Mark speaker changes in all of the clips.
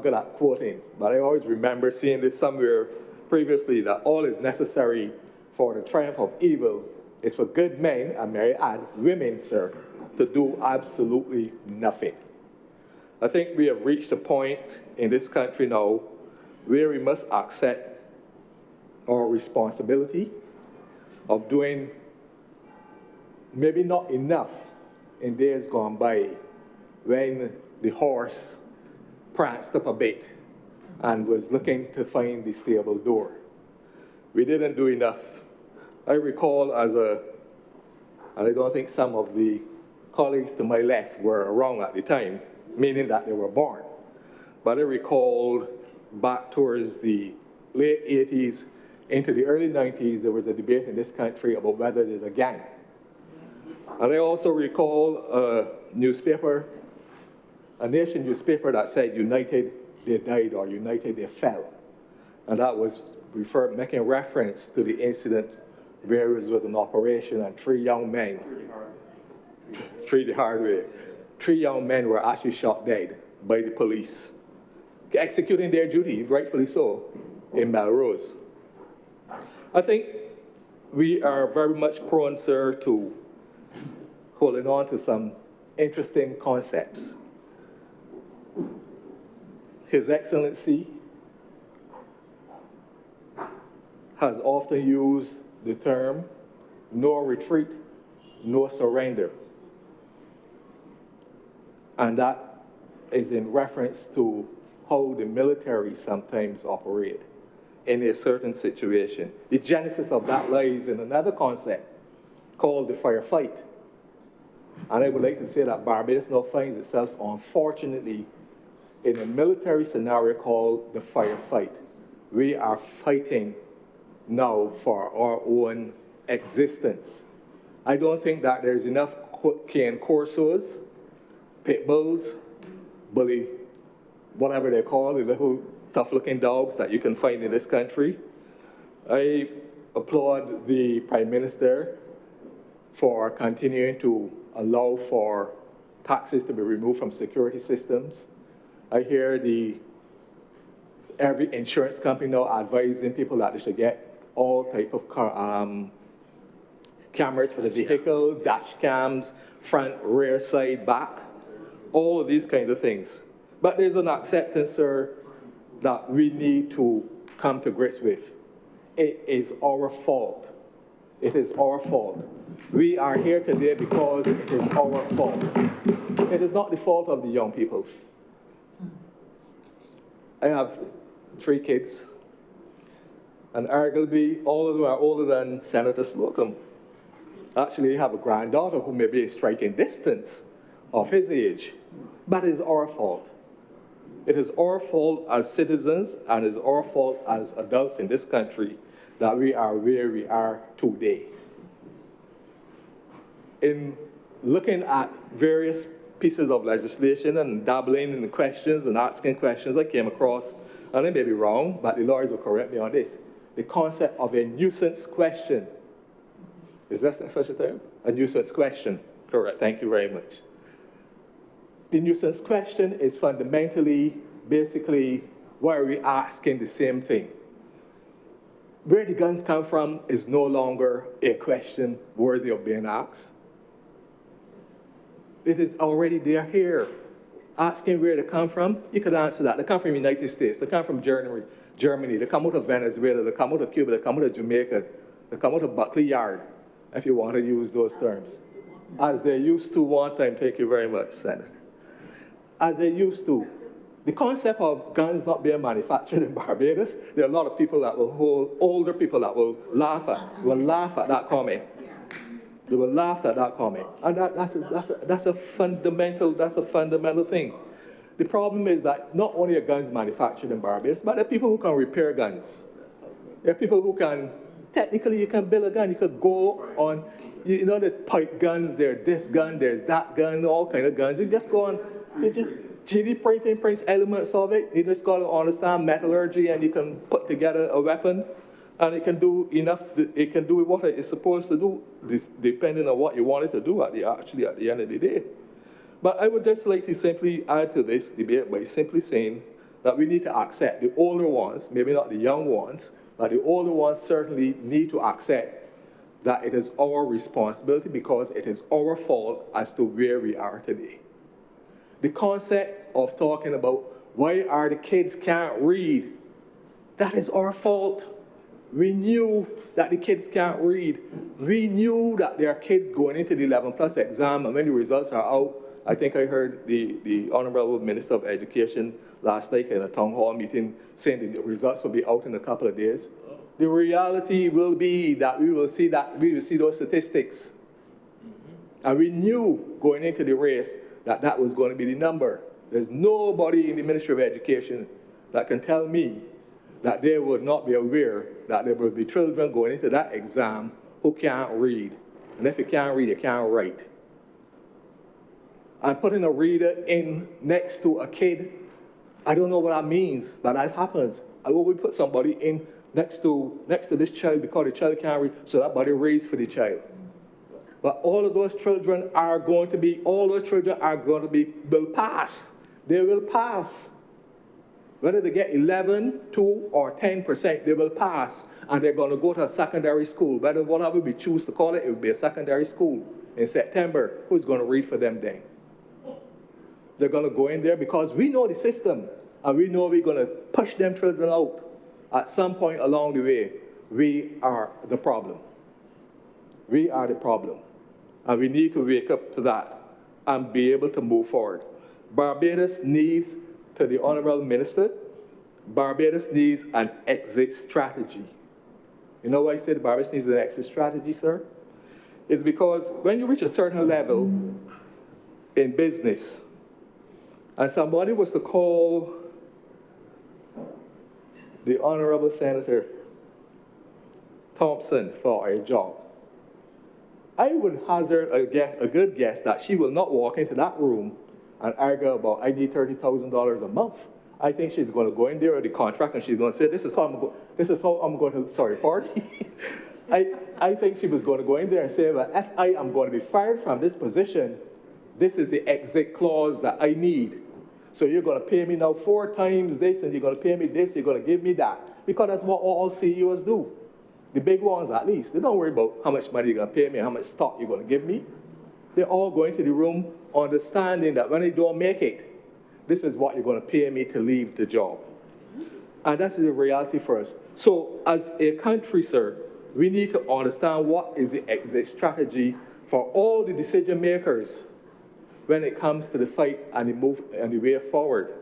Speaker 1: good at quoting, but I always remember seeing this somewhere previously, that all is necessary for the triumph of evil is for good men, and may I add, women, sir, to do absolutely nothing. I think we have reached a point in this country now where we must accept our responsibility of doing maybe not enough in days gone by when the horse pranced up a bit and was looking to find the stable door. We didn't do enough. I recall and I don't think some of the colleagues to my left were around at the time, meaning that they were born. But I recall back towards the late 80s into the early 90s, there was a debate in this country about whether there's a gang. And I also recall a newspaper, a nation newspaper that said united they died or united they fell. And that was making reference to the incident where it was an operation and three young men were actually shot dead by the police, executing their duty, rightfully so, in Melrose. I think we are very much prone, sir, to holding on to some interesting concepts. His Excellency has often used the term no retreat, no surrender. And that is in reference to how the military sometimes operate in a certain situation. The genesis of that lies in another concept called the firefight. And I would like to say that Barbados now finds itself, unfortunately, in a military scenario called the firefight. We are fighting now for our own existence. I don't think that there's enough cane corsos, pit bulls, bully, whatever they call, the little tough-looking dogs that you can find in this country. I applaud the Prime Minister for continuing to allow for taxes to be removed from security systems. I hear every insurance company now advising people that they should get all type of cameras for the vehicle, dash cams, front, rear, side, back, all of these kind of things. But there's an acceptance, sir, that we need to come to grips with. It is our fault. It is our fault. We are here today because it is our fault. It is not the fault of the young people. I have 3 kids, and arguably all of them are older than Senator Slocum. Actually, I have a granddaughter who may be a striking distance of his age, but it is our fault. It is our fault as citizens, and it is our fault as adults in this country that we are where we are today. In looking at various pieces of legislation and dabbling in the questions and asking questions, I came across, and I may be wrong, but the lawyers will correct me on this, the concept of a nuisance question. Is that such a term? A nuisance question. Correct. Thank you very much. The nuisance question is fundamentally, basically, why are we asking the same thing? Where the guns come from is no longer a question worthy of being asked. It is already there here. Asking where they come from, you could answer that. They come from the United States, they come from Germany, they come out of Venezuela, they come out of Cuba, they come out of Jamaica, they come out of Buckley Yard, if you want to use those terms. As they used to one time, thank you very much, Senator. As they used to. The concept of guns not being manufactured in Barbados, there are a lot of people that will older people that will laugh at that comment. They will laugh at that comment. And that's a fundamental thing. The problem is that not only are guns manufactured in Barbados, but there are people who can repair guns. There are people who can, technically you can build a gun. You could go on, you know, there's pipe guns, there's this gun, there's that gun, all kind of guns. You just go on, you just 3D printing prints elements of it. You just got to understand metallurgy and you can put together a weapon. And it can do enough, it can do what it's supposed to do, depending on what you want it to do at the end of the day. But I would just like to simply add to this debate by simply saying that we need to accept. The older ones, maybe not the young ones, but the older ones certainly need to accept that it is our responsibility because it is our fault as to where we are today. The concept of talking about why are the kids can't read, that is our fault. We knew that the kids can't read. We knew that there are kids going into the 11 plus exam, and when the results are out, I think I heard the Honourable Minister of Education last night in a town hall meeting saying that the results will be out in a couple of days. The reality will be that we will see those statistics. And we knew going into the race that that was going to be the number. There's nobody in the Ministry of Education that can tell me that they would not be aware that there will be children going into that exam who can't read. And if you can't read, you can't write. And putting a reader in next to a kid, I don't know what that means, but that happens. I will put somebody in next to this child because the child can't read, so that body reads for the child. But all of those children are going to be, will pass. They will pass. Whether they get 11, 2, or 10%, they will pass, and they're going to go to a secondary school. Whether whatever we choose to call it, it will be a secondary school in September. Who's going to read for them then? They're going to go in there because we know the system, and we know we're going to push them children out. At some point along the way, we are the problem. We are the problem. And we need to wake up to that and be able to move forward. Barbados needs, to the Honourable Minister, Barbados needs an exit strategy. You know why I said Barbados needs an exit strategy, sir? It's because when you reach a certain level in business, and somebody was to call the Honourable Senator Thompson for a job, I would hazard a good guess that she will not walk into that room and argue about, I need $30,000 a month. I think she's going to go in there with the contract and she's going to say, this is how I'm going to, sorry, pardon. I think she was going to go in there and say, well, if I am going to be fired from this position, this is the exit clause that I need. So you're going to pay me now 4 times this, and you're going to pay me this, you're going to give me that. Because that's what all CEOs do. The big ones, at least. They don't worry about how much money you're going to pay me, how much stock you're going to give me. They're all going to the room understanding that when they don't make it, this is what you're going to pay me to leave the job. And that's the reality for us. So as a country, sir, we need to understand what is the exit strategy for all the decision makers when it comes to the fight and the move and the way forward.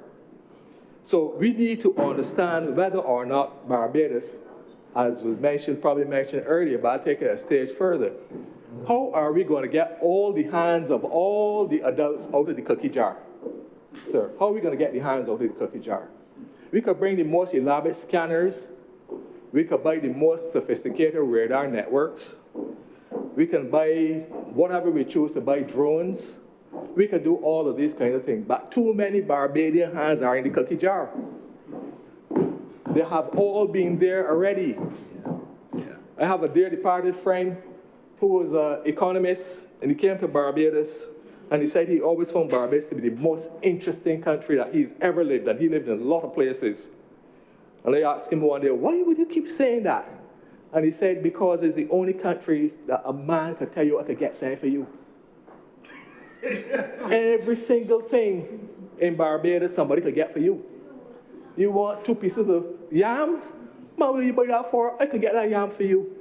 Speaker 1: So we need to understand whether or not Barbados, as was mentioned, probably mentioned earlier, but I'll take it a stage further. How are we going to get all the hands of all the adults out of the cookie jar? Sir, how are we going to get the hands out of the cookie jar? We could bring the most elaborate scanners. We could buy the most sophisticated radar networks. We can buy whatever we choose to buy, drones. We can do all of these kind of things. But too many Barbadian hands are in the cookie jar. They have all been there already. I have a dear departed friend who was an economist, and he came to Barbados, and he said he always found Barbados to be the most interesting country that he's ever lived, and he lived in a lot of places. And I asked him one day, why would you keep saying that? And he said, because it's the only country that a man could tell you, I could get something for you. Every single thing in Barbados, somebody could get for you. You want 2 pieces of yams? What will you buy that for? I can get that yam for you.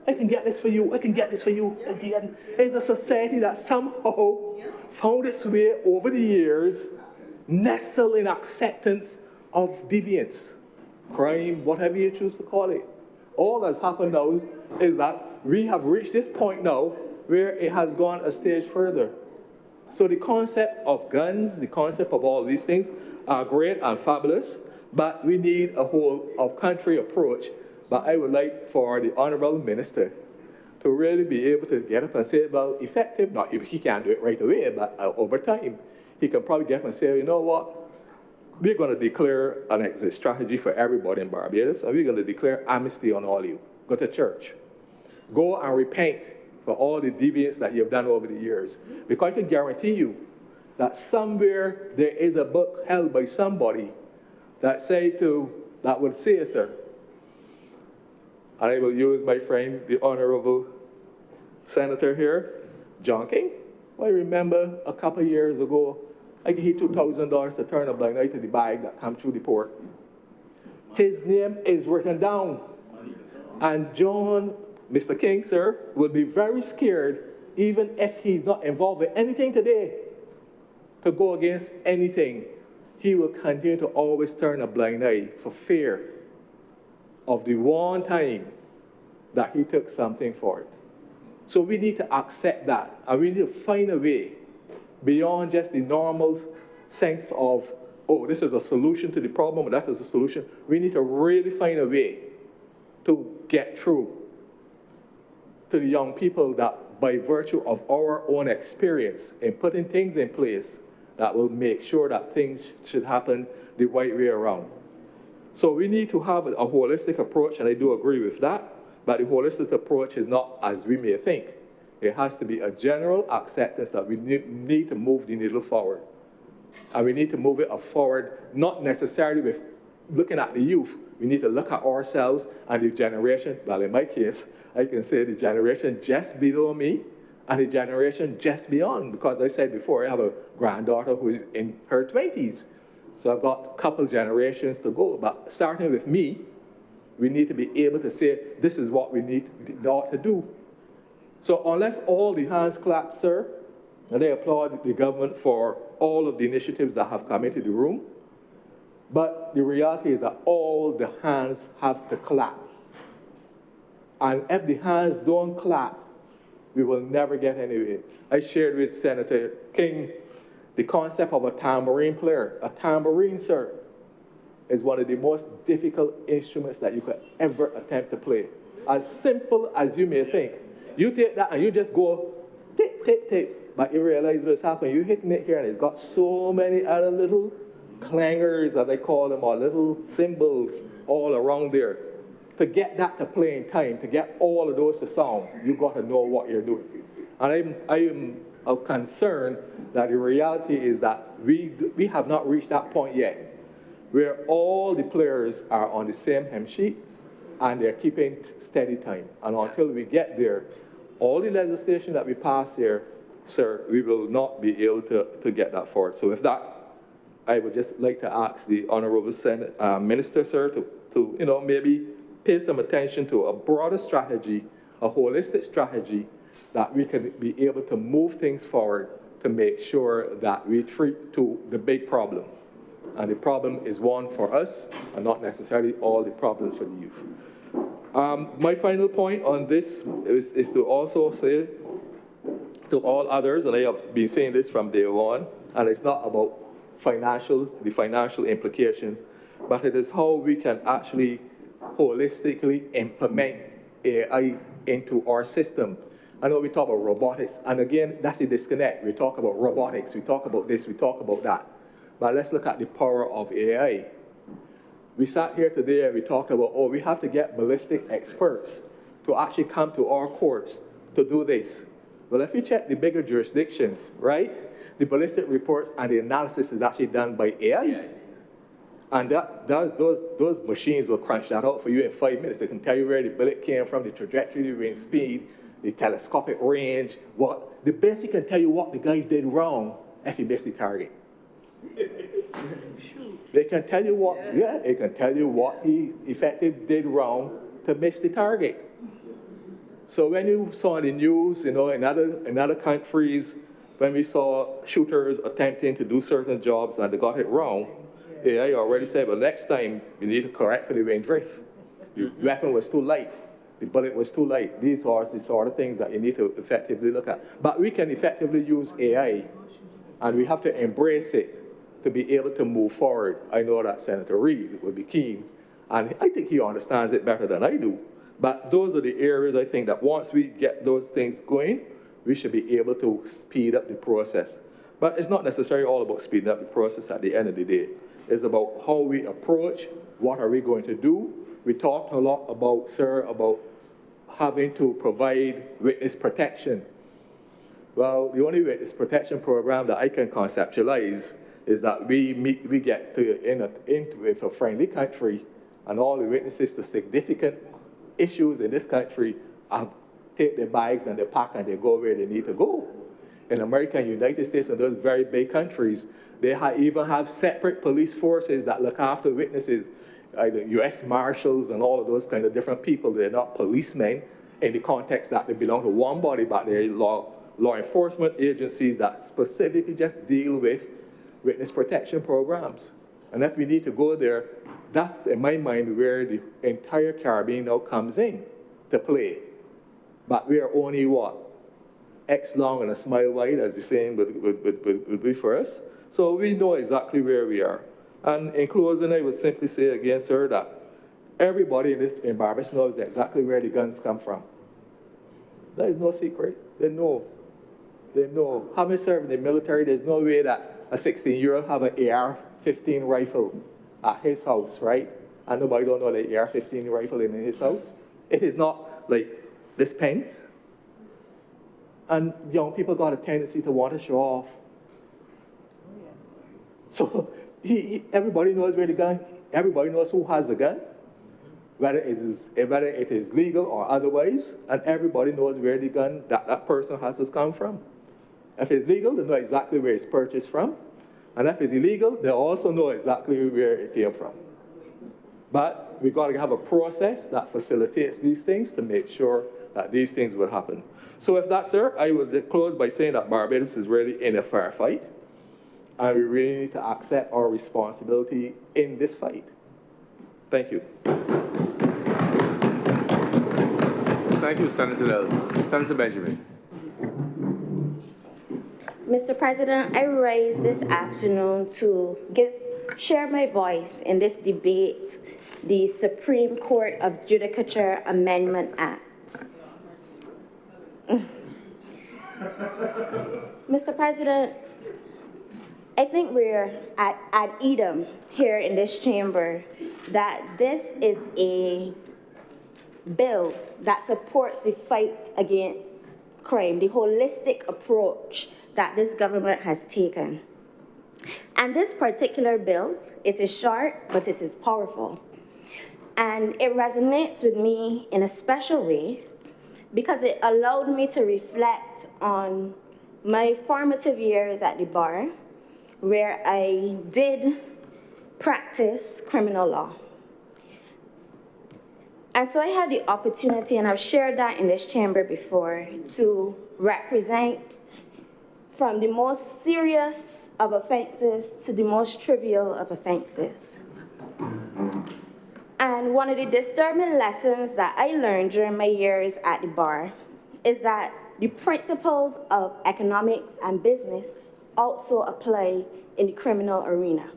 Speaker 1: I can get this for you. I can get this for you. It's a society that somehow found its way over the years, nestled in acceptance of deviance, crime, whatever you choose to call it. All that's happened now is that we have reached this point now where it has gone a stage further. So the concept of guns, the concept of all these things are great and fabulous, but we need a whole of country approach. But I would like for the Honourable Minister to really be able to get up and say, well, effective, not if he can't do it right away, but over time, he can probably get up and say, you know what, we're going to declare an exit strategy for everybody in Barbados, and we're going to declare amnesty on all you. Go to church. Go and repent for all the deviance that you've done over the years. Because I can guarantee you that somewhere there is a book held by somebody that would say, sir, and I will use my friend, the Honourable Senator here, John King. I remember a couple of years ago, I gave him $2,000 to turn a blind eye to the bag that come through the port. His name is written down. And John, Mr. King, sir, will be very scared, even if he's not involved in anything today, to go against anything. He will continue to always turn a blind eye for fear of the one time that he took something for it. So we need to accept that, and we need to find a way beyond just the normal sense of, oh, this is a solution to the problem, or that is a solution. We need to really find a way to get through to the young people that by virtue of our own experience in putting things in place that will make sure that things should happen the right way around. So we need to have a holistic approach, and I do agree with that, but the holistic approach is not as we may think. It has to be a general acceptance that we need to move the needle forward. And we need to move it forward, not necessarily with looking at the youth. We need to look at ourselves and the generation, well, in my case, I can say the generation just below me and the generation just beyond, because I said before, I have a granddaughter who is in her 20s. So I've got a couple generations to go, but starting with me, we need to be able to say, this is what we need to do. So unless all the hands clap, sir, and I applaud the government for all of the initiatives that have come into the room, but the reality is that all the hands have to clap. And if the hands don't clap, we will never get anywhere. I shared with Senator King the concept of a tambourine player. A tambourine, sir, is one of the most difficult instruments that you could ever attempt to play. As simple as you may think. You take that and you just go, tick, tick, tick. But you realize what's happening. You're hitting it here and it's got so many other little clangers, as they call them, or little cymbals all around there. To get that to play in time, to get all of those to sound, you've got to know what you're doing. And I am of concern that the reality is that we have not reached that point yet, where all the players are on the same hymn sheet and they're keeping steady time. And until we get there, all the legislation that we pass here, sir, we will not be able to get that forward. So with that, I would just like to ask the Honourable Minister, sir, to maybe pay some attention to a broader strategy, a holistic strategy, that we can be able to move things forward to make sure that we treat to the big problem. And the problem is one for us, and not necessarily all the problems for the youth. My final point on this is to also say to all others, and I have been saying this from day one, and it's not about the financial implications, but it is how we can actually holistically implement AI into our system. I know we talk about robotics, and again, that's the disconnect. We talk about robotics, we talk about this, we talk about that. But let's look at the power of AI. We sat here today and we talked about, oh, we have to get ballistic experts to actually come to our courts to do this. Well, if you check the bigger jurisdictions, right, the ballistic reports and the analysis is actually done by AI. And those machines will crunch that out for you in 5 minutes. They can tell you where the bullet came from, the trajectory, the range speed, the telescopic range. They basically can tell you what the guy did wrong if he missed the target. They can tell you it can tell you what he effectively did wrong to miss the target. So when you saw in the news, in other countries, when we saw shooters attempting to do certain jobs and they got it wrong, AI already said, well, next time you need to correct for the range drift. The weapon was too light. The bullet was too light. These are the sort of things that you need to effectively look at. But we can effectively use AI, and we have to embrace it to be able to move forward. I know that Senator Reid would be keen, and I think he understands it better than I do. But those are the areas I think that once we get those things going, we should be able to speed up the process. But it's not necessarily all about speeding up the process at the end of the day. It's about how we approach, what are we going to do. We talked a lot about, sir, about having to provide witness protection. Well, the only witness protection program that I can conceptualize is that we get to into with a friendly country, and all the witnesses to significant issues in this country take their bags and they pack and they go where they need to go. In America and United States and those very big countries, they even have separate police forces that look after witnesses, the U.S. Marshals and all of those kind of different people. They're not policemen in the context that they belong to one body, but they're law enforcement agencies that specifically just deal with witness protection programs. And if we need to go there, that's, in my mind, where the entire Caribbean now comes in to play. But we are only, what, X long and a smile wide, as you're saying, would be for us. So we know exactly where we are. And in closing, I would simply say again, sir, that everybody in Barbados knows exactly where the guns come from. That is no secret. They know. They know. Having served in the military, there's no way that a 16-year-old have an AR-15 rifle at his house, right? And nobody don't know the AR-15 rifle in his house. It is not like this pen. And young people got a tendency to want to show off. So everybody knows where the gun, everybody knows who has a gun, whether it is legal or otherwise, and everybody knows where the gun that person has come from. If it's legal, they know exactly where it's purchased from. And if it's illegal, they also know exactly where it came from. But we've got to have a process that facilitates these things to make sure that these things will happen. So with that, sir, I will close by saying that Barbados is really in a fair fight. And we really need to accept our responsibility in this fight. Thank you.
Speaker 2: Thank you, Senator Nelson. Senator Benjamin.
Speaker 3: Mr. President, I rise this afternoon to share my voice in this debate, the Supreme Court of Judicature Amendment Act. Mr. President, I think we're at Edom here in this chamber that this is a bill that supports the fight against crime, the holistic approach that this government has taken. And this particular bill, it is short, but it is powerful. And it resonates with me in a special way because it allowed me to reflect on my formative years at the bar, where I did practice criminal law. And so I had the opportunity, and I've shared that in this chamber before, to represent from the most serious of offenses to the most trivial of offenses. And one of the disturbing lessons that I learned during my years at the bar is that the principles of economics and business also apply in the criminal arena.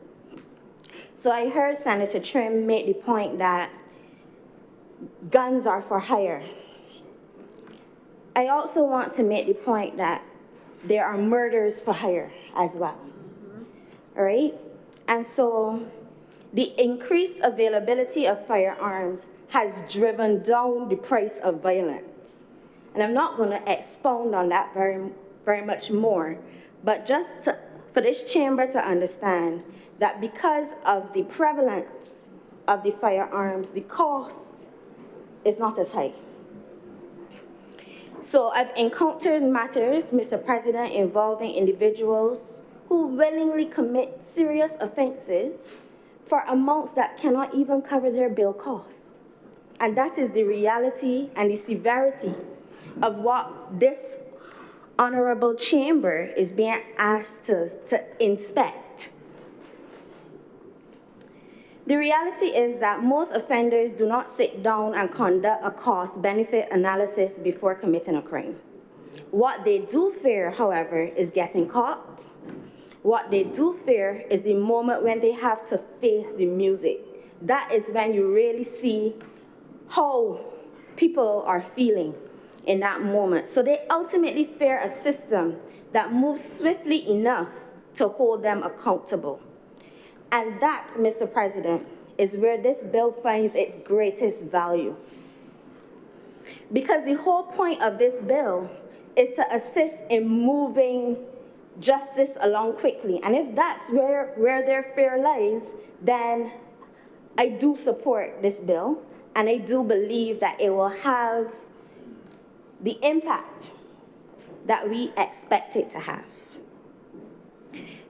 Speaker 3: So I heard Senator Trim make the point that guns are for hire. I also want to make the point that there are murders for hire as well. All right? And so the increased availability of firearms has driven down the price of violence. And I'm not going to expound on that very much more, but just for this chamber to understand that because of the prevalence of the firearms, the cost is not as high. So I've encountered matters, Mr. President, involving individuals who willingly commit serious offenses for amounts that cannot even cover their bill costs. And that is the reality and the severity of what this honorable chamber is being asked to inspect. The reality is that most offenders do not sit down and conduct a cost-benefit analysis before committing a crime. What they do fear, however, is getting caught. What they do fear is the moment when they have to face the music. That is when you really see how people are feeling in that moment. So they ultimately fear a system that moves swiftly enough to hold them accountable. And that, Mr. President, is where this bill finds its greatest value. Because the whole point of this bill is to assist in moving justice along quickly. And if that's where their fear lies, then I do support this bill, and I do believe that it will have the impact that we expect it to have.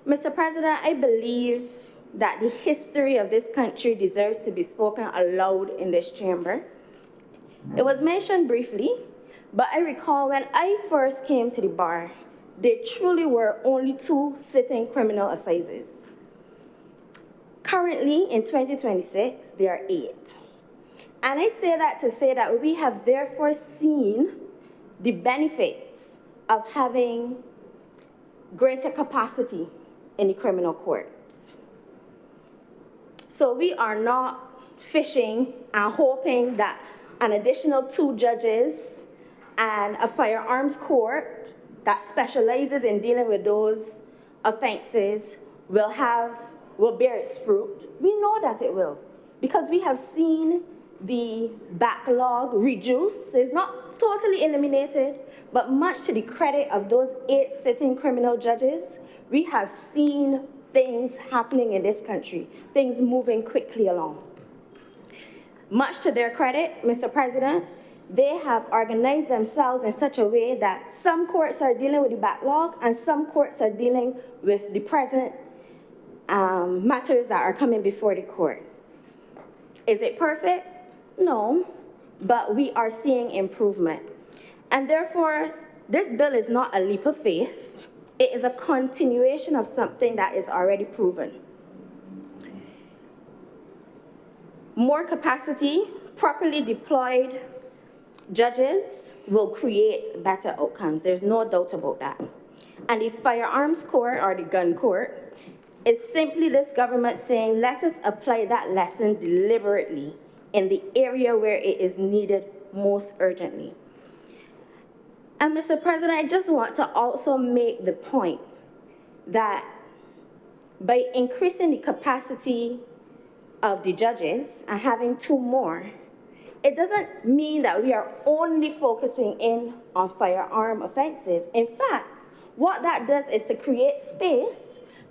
Speaker 3: Mr. President, I believe that the history of this country deserves to be spoken aloud in this chamber. It was mentioned briefly, but I recall when I first came to the bar, there truly were only 2 sitting criminal assizes. Currently, in 2026, there are 8. And I say that to say that we have therefore seen the benefits of having greater capacity in the criminal courts. So we are not fishing and hoping that an additional 2 judges and a firearms court that specializes in dealing with those offenses will bear its fruit. We know that it will, because we have seen the backlog reduce. It's not totally eliminated, but much to the credit of those 8 sitting criminal judges, we have seen things happening in this country, things moving quickly along. Much to their credit, Mr. President, they have organized themselves in such a way that some courts are dealing with the backlog and some courts are dealing with the present matters that are coming before the court. Is it perfect? No, but we are seeing improvement. And therefore, this bill is not a leap of faith. It is a continuation of something that is already proven. More capacity, properly deployed judges will create better outcomes. There's no doubt about that. And the firearms court or the gun court is simply this government saying, let us apply that lesson deliberately in the area where it is needed most urgently. And Mr. President, I just want to also make the point that by increasing the capacity of the judges and having 2 more, it doesn't mean that we are only focusing in on firearm offenses. In fact, what that does is to create space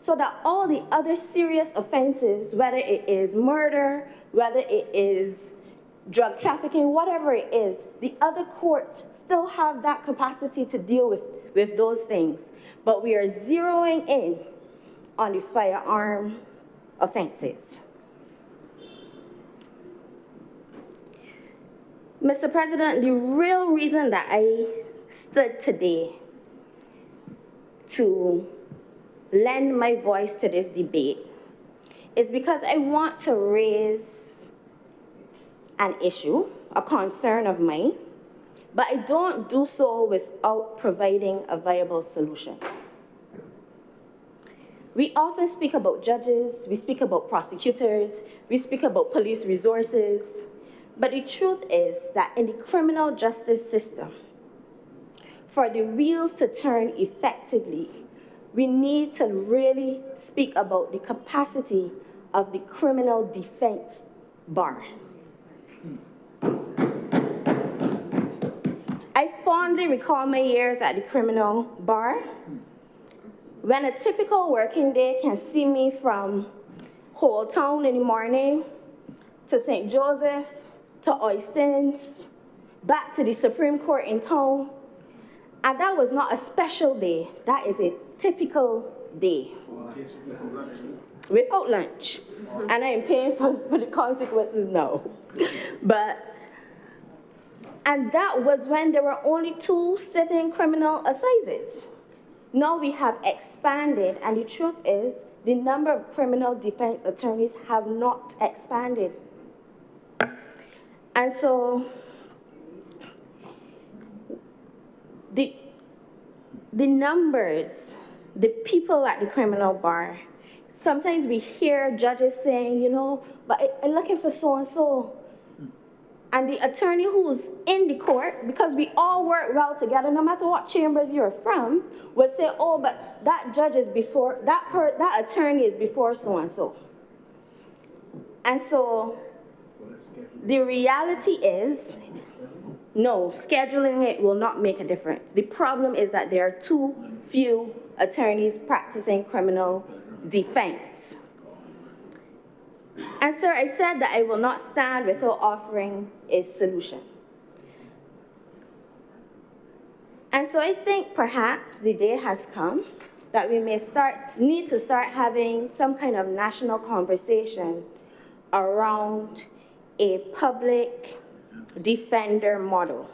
Speaker 3: so that all the other serious offenses, whether it is murder, whether it is drug trafficking, whatever it is, the other courts still have that capacity to deal with those things. But we are zeroing in on the firearm offenses. Mr. President, the real reason that I stood today to lend my voice to this debate is because I want to raise an issue, a concern of mine, but I don't do so without providing a viable solution. We often speak about judges, we speak about prosecutors, we speak about police resources, but the truth is that in the criminal justice system, for the wheels to turn effectively, we need to really speak about the capacity of the criminal defense bar. I fondly recall my years at the criminal bar, when a typical working day can see me from Whole Town in the morning to St. Joseph, to Oistins, back to the Supreme Court in town. And that was not a special day. That is a typical day. Without lunch. And I am paying for the consequences now. And that was when there were only 2 sitting criminal assizes. Now we have expanded, and the truth is, the number of criminal defense attorneys have not expanded. And so, the numbers, the people at the criminal bar, sometimes we hear judges saying, you know, but I'm looking for so-and-so. And the attorney who's in the court, because we all work well together, no matter what chambers you're from, would say, oh, but that judge is before, that attorney is before so-and-so. And so, the reality is, no, scheduling it will not make a difference. The problem is that there are too few attorneys practicing criminal defense. And sir, I said that I will not stand without offering a solution. And so I think perhaps the day has come that we may need to start having some kind of national conversation around a public defender model.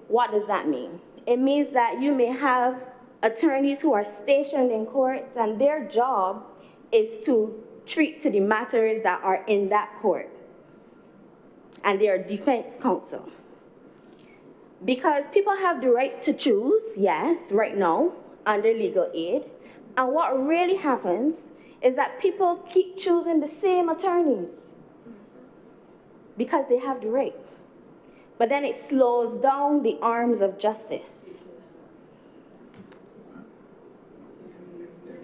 Speaker 3: What does that mean? It means that you may have attorneys who are stationed in courts and their job is to treat to the matters that are in that court. And they are defense counsel. Because people have the right to choose, yes, right now, under legal aid. And what really happens is that people keep choosing the same attorneys because they have the right. But then it slows down the arms of justice.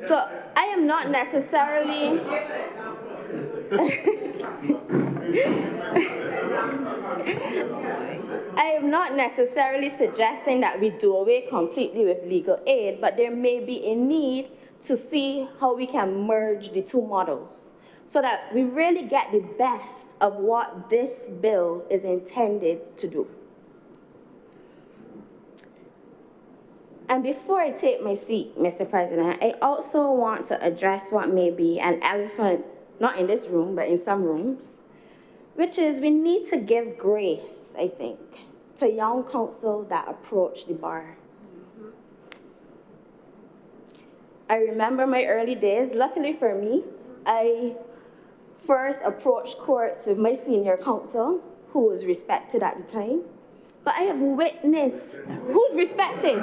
Speaker 3: So I am not necessarily suggesting that we do away completely with legal aid, but there may be a need to see how we can merge the two models so that we really get the best of what this bill is intended to do. And before I take my seat, Mr. President, I also want to address what may be an elephant, not in this room, but in some rooms, which is we need to give grace, I think, to young counsel that approach the bar. I remember my early days. Luckily for me, I first approached courts with my senior counsel, who was respected at the time. But I have witnessed, who's respected?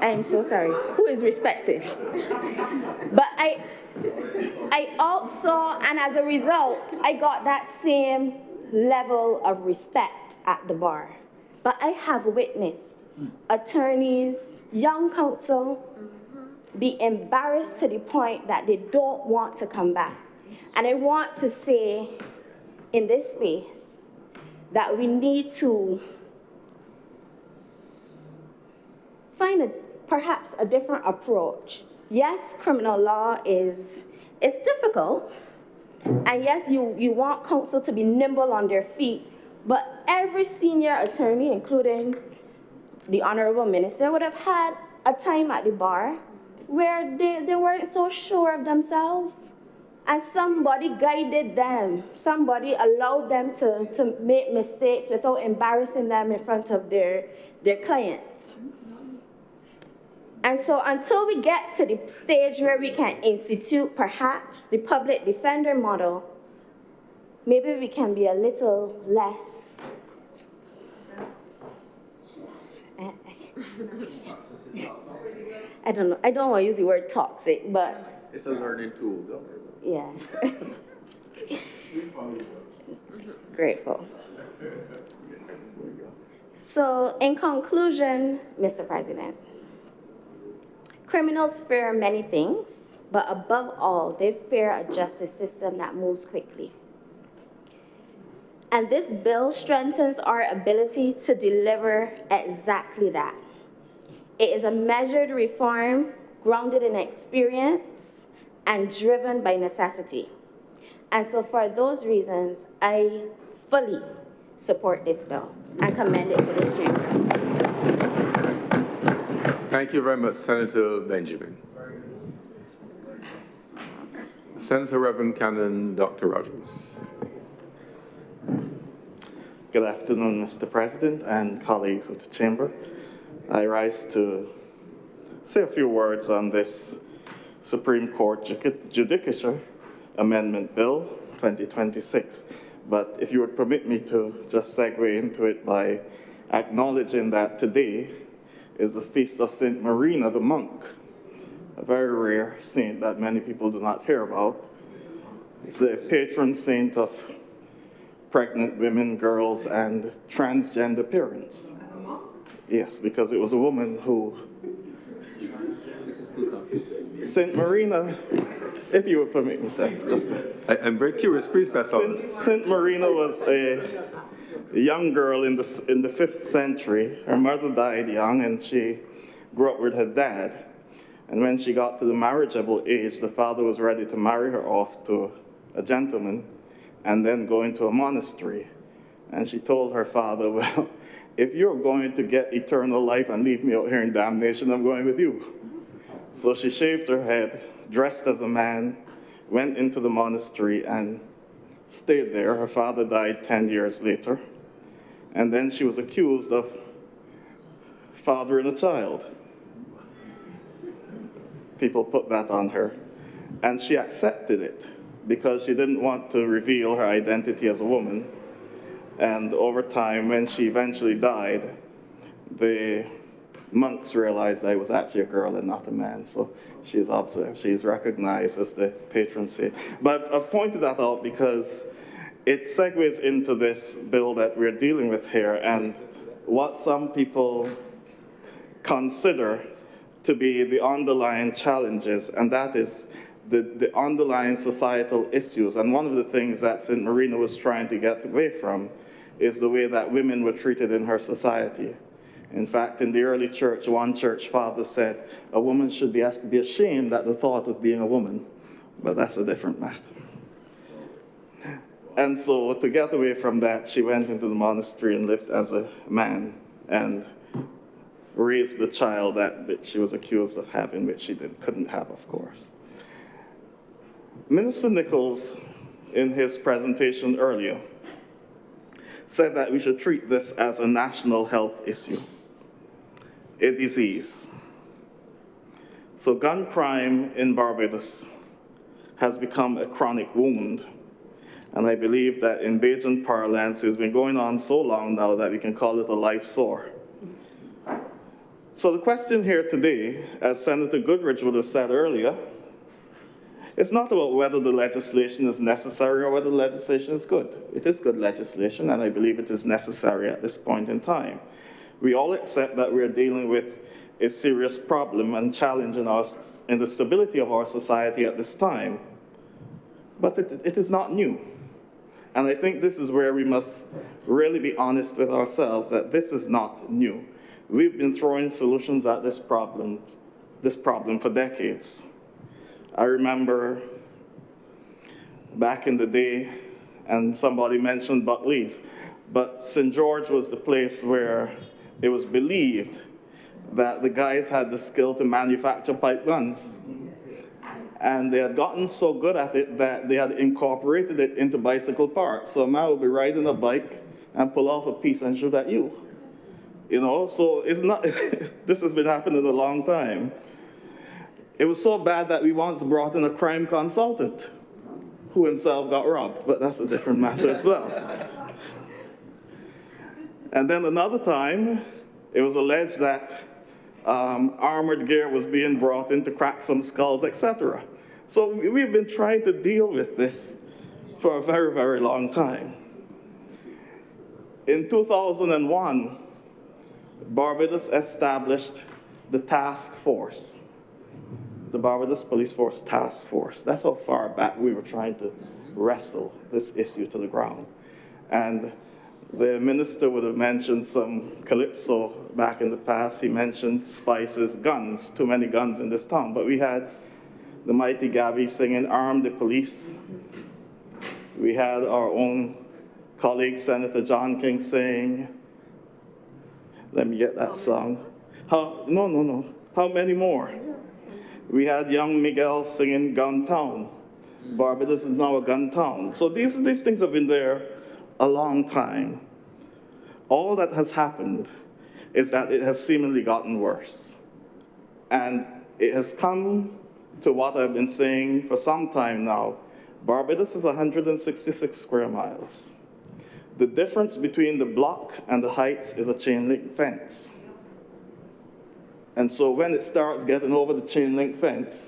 Speaker 3: I'm so sorry, who is respected? But I also, and as a result, I got that same level of respect at the bar. But I have witnessed attorneys, young counsel, be embarrassed to the point that they don't want to come back. And I want to say in this space that we need to find perhaps a different approach. Yes, criminal law it's difficult, and yes, you want counsel to be nimble on their feet, but every senior attorney, including the Honourable Minister, would have had a time at the bar where they weren't so sure of themselves. And somebody guided them. Somebody allowed them to make mistakes without embarrassing them in front of their clients. And so until we get to the stage where we can institute perhaps the public defender model, maybe we can be a little less I don't know. I don't want to use the word toxic, but
Speaker 2: It's a learning tool, don't worry.
Speaker 3: Yeah. Grateful. So, in conclusion, Mr. President, criminals fear many things, but above all, they fear a justice system that moves quickly. And this bill strengthens our ability to deliver exactly that. It is a measured reform grounded in experience and driven by necessity. And so for those reasons, I fully support this bill and commend it to this chamber.
Speaker 2: Thank you very much, Senator Benjamin. Senator Reverend Canon Dr. Rogers.
Speaker 4: Good afternoon, Mr. President and colleagues of the chamber. I rise to say a few words on this Supreme Court Judicature Amendment Bill 2026. But if you would permit me to just segue into it by acknowledging that today is the feast of Saint Marina the monk, a very rare saint that many people do not hear about. It's the patron saint of pregnant women, girls, and transgender parents. Yes, because it was a woman who Saint Marina, if you would permit me, sir, just
Speaker 2: I'm very curious, please pass on.
Speaker 4: Saint Marina was a young girl in the 5th century. Her mother died young, and she grew up with her dad. And when she got to the marriageable age, the father was ready to marry her off to a gentleman and then go into a monastery. And she told her father, well, if you're going to get eternal life and leave me out here in damnation, I'm going with you. So she shaved her head, dressed as a man, went into the monastery and stayed there. Her father died 10 years later. And then she was accused of fathering a child. People put that on her. And she accepted it because she didn't want to reveal her identity as a woman. And over time, when she eventually died, the monks realized I was actually a girl and not a man. So she's observed, she's recognized as the patron saint. But I've pointed that out because it segues into this bill that we're dealing with here and what some people consider to be the underlying challenges, and that is the underlying societal issues. And one of the things that St. Marina was trying to get away from is the way that women were treated in her society. In fact, in the early church, one church father said, a woman should be ashamed at the thought of being a woman, but that's a different matter. And so to get away from that, she went into the monastery and lived as a man and raised the child that she was accused of having, which she couldn't have, of course. Minister Nichols, in his presentation earlier, said that we should treat this as a national health issue, a disease. So gun crime in Barbados has become a chronic wound. And I believe that in Bajan parlance, it's been going on so long now that we can call it a life sore. So the question here today, as Senator Goodrich would have said earlier, it's not about whether the legislation is necessary or whether the legislation is good. It is good legislation, and I believe it is necessary at this point in time. We all accept that we're dealing with a serious problem and challenge in the stability of our society at this time. But it is not new. And I think this is where we must really be honest with ourselves that this is not new. We've been throwing solutions at this problem for decades. I remember back in the day, and somebody mentioned Buckley's, but St. George was the place where it was believed that the guys had the skill to manufacture pipe guns. And they had gotten so good at it that they had incorporated it into bicycle parts. So a man would be riding a bike and pull off a piece and shoot at you. You know, so it's not, this has been happening a long time. It was so bad that we once brought in a crime consultant who himself got robbed, but that's a different matter as well. And then another time, it was alleged that armored gear was being brought in to crack some skulls, etc. So we've been trying to deal with this for a very, very long time. In 2001, Barbados established the task force, the Barbados Police Force Task Force. That's how far back we were trying to wrestle this issue to the ground. And the minister would have mentioned some calypso back in the past. He mentioned spices, guns, too many guns in this town. But we had the mighty Gabby singing, "Arm the Police." We had our own colleague, Senator John King, saying, let me get that song. How many more? We had young Miguel singing "Gun Town." Barbados is now a gun town. So these things have been there a long time. All that has happened is that it has seemingly gotten worse. And it has come to what I've been saying for some time now. Barbados is 166 square miles. The difference between the block and the heights is a chain link fence. And so when it starts getting over the chain link fence,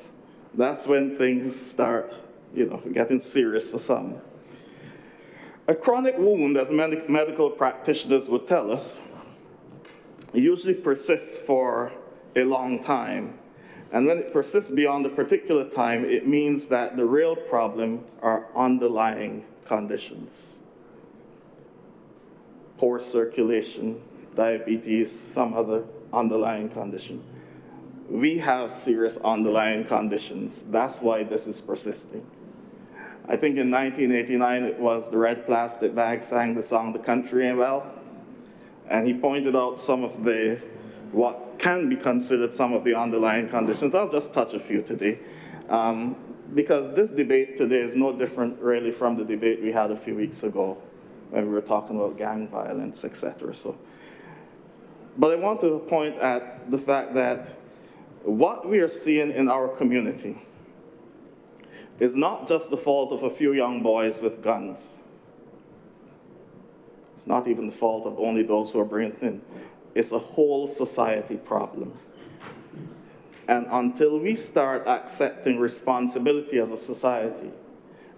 Speaker 4: that's when things start, getting serious for some. A chronic wound, as medical practitioners would tell us, usually persists for a long time. And when it persists beyond a particular time, it means that the real problem are underlying conditions. Poor circulation, diabetes, some other underlying condition. we have serious underlying conditions. That's why this is persisting. I think in 1989, it was the Red Plastic Bag sang the song, "The Country Ain't Well," and he pointed out some of what can be considered some of the underlying conditions. I'll just touch a few today, because this debate today is no different really from the debate we had a few weeks ago when we were talking about gang violence, etc. But I want to point at the fact that what we are seeing in our community is not just the fault of a few young boys with guns. It's not even the fault of only those who are bringing it in. It's a whole society problem. And until we start accepting responsibility as a society,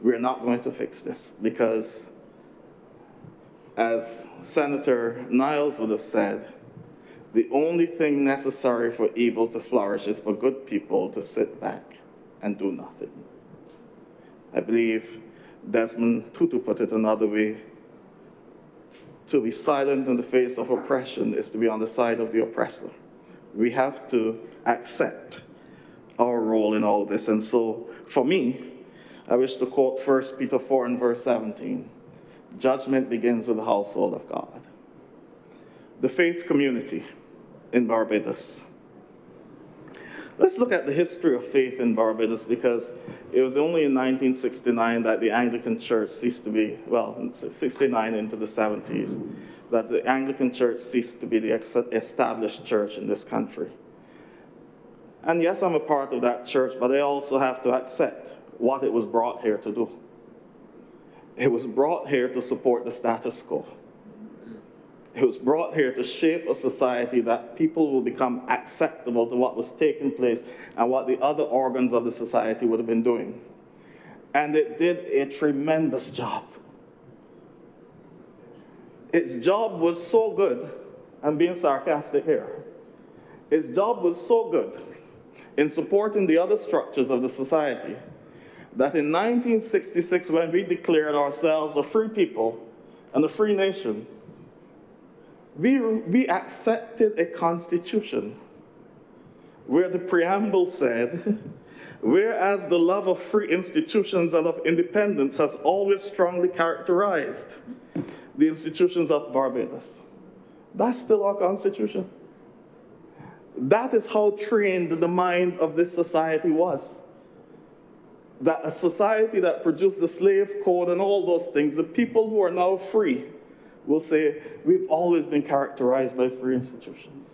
Speaker 4: we're not going to fix this. Because, as Senator Niles would have said, the only thing necessary for evil to flourish is for good people to sit back and do nothing. I believe Desmond Tutu put it another way: to be silent in the face of oppression is to be on the side of the oppressor. We have to accept our role in all this. And so, for me, I wish to quote 1 Peter 4 and verse 17. Judgment begins with the household of God. The faith community in Barbados. Let's look at the history of faith in Barbados, because it was only in 1969 that the Anglican Church ceased to be, well, 69 into the 70s, that the Anglican Church ceased to be the established church in this country. And yes, I'm a part of that church, but I also have to accept what it was brought here to do. It was brought here to support the status quo. It was brought here to shape a society that people will become acceptable to what was taking place and what the other organs of the society would have been doing. And it did a tremendous job. Its job was so good, I'm being sarcastic here, its job was so good in supporting the other structures of the society that in 1966, when we declared ourselves a free people and a free nation, we accepted a constitution where the preamble said, whereas the love of free institutions and of independence has always strongly characterized the institutions of Barbados. That's still our constitution. That is how trained the mind of this society was. That a society that produced the slave code and all those things, the people who are now free will say, we've always been characterized by free institutions.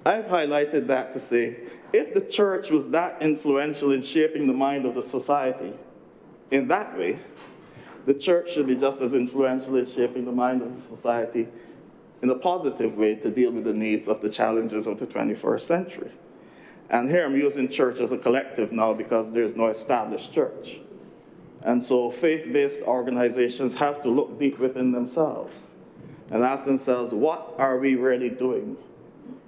Speaker 4: I've highlighted that to say, if the church was that influential in shaping the mind of the society in that way, the church should be just as influential in shaping the mind of the society in a positive way to deal with the needs of the challenges of the 21st century. And here I'm using church as a collective now because there's no established church. And so faith-based organizations have to look deep within themselves and ask themselves, what are we really doing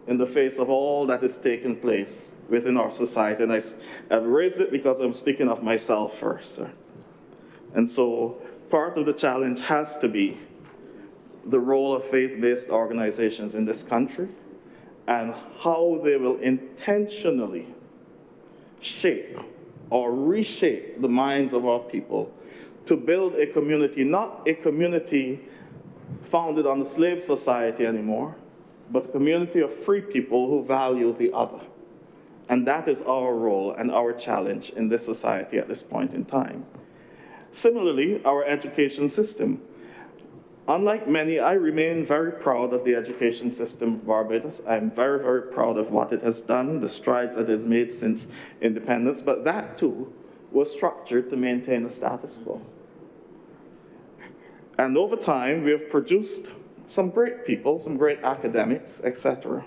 Speaker 4: in the face of all that is taking place within our society? And I've raised it because I'm speaking of myself first, sir. And so part of the challenge has to be the role of faith-based organizations in this country and how they will intentionally shape or reshape the minds of our people to build a community, not a community founded on the slave society anymore, but a community of free people who value the other. And that is our role and our challenge in this society at this point in time. Similarly, our education system. Unlike many, I remain very proud of the education system of Barbados. I'm very, very proud of what it has done, the strides that it has made since independence, but that too was structured to maintain the status quo. And over time, we have produced some great people, some great academics, etc.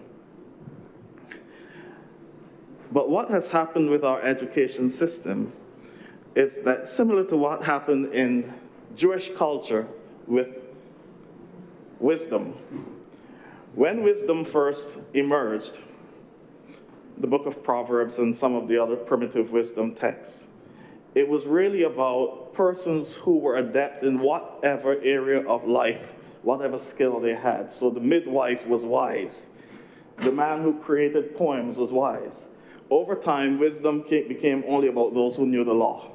Speaker 4: But what has happened with our education system is that, similar to what happened in Jewish culture with wisdom. When wisdom first emerged, the book of Proverbs and some of the other primitive wisdom texts, it was really about persons who were adept in whatever area of life, whatever skill they had. So the midwife was wise the man who created poems was wise. Over time, wisdom became only about those who knew the law.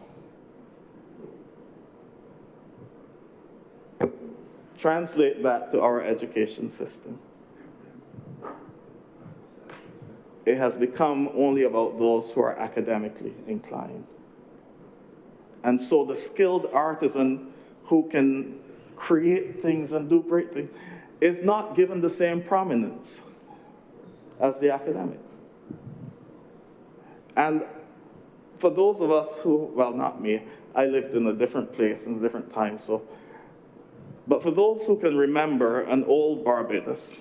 Speaker 4: Translate that to our education system. It has become only about those who are academically inclined. And so the skilled artisan who can create things and do great things is not given the same prominence as the academic. And for those of us who, well, not me, I lived in a different place in a different time, so, but for those who can remember an old Barbados,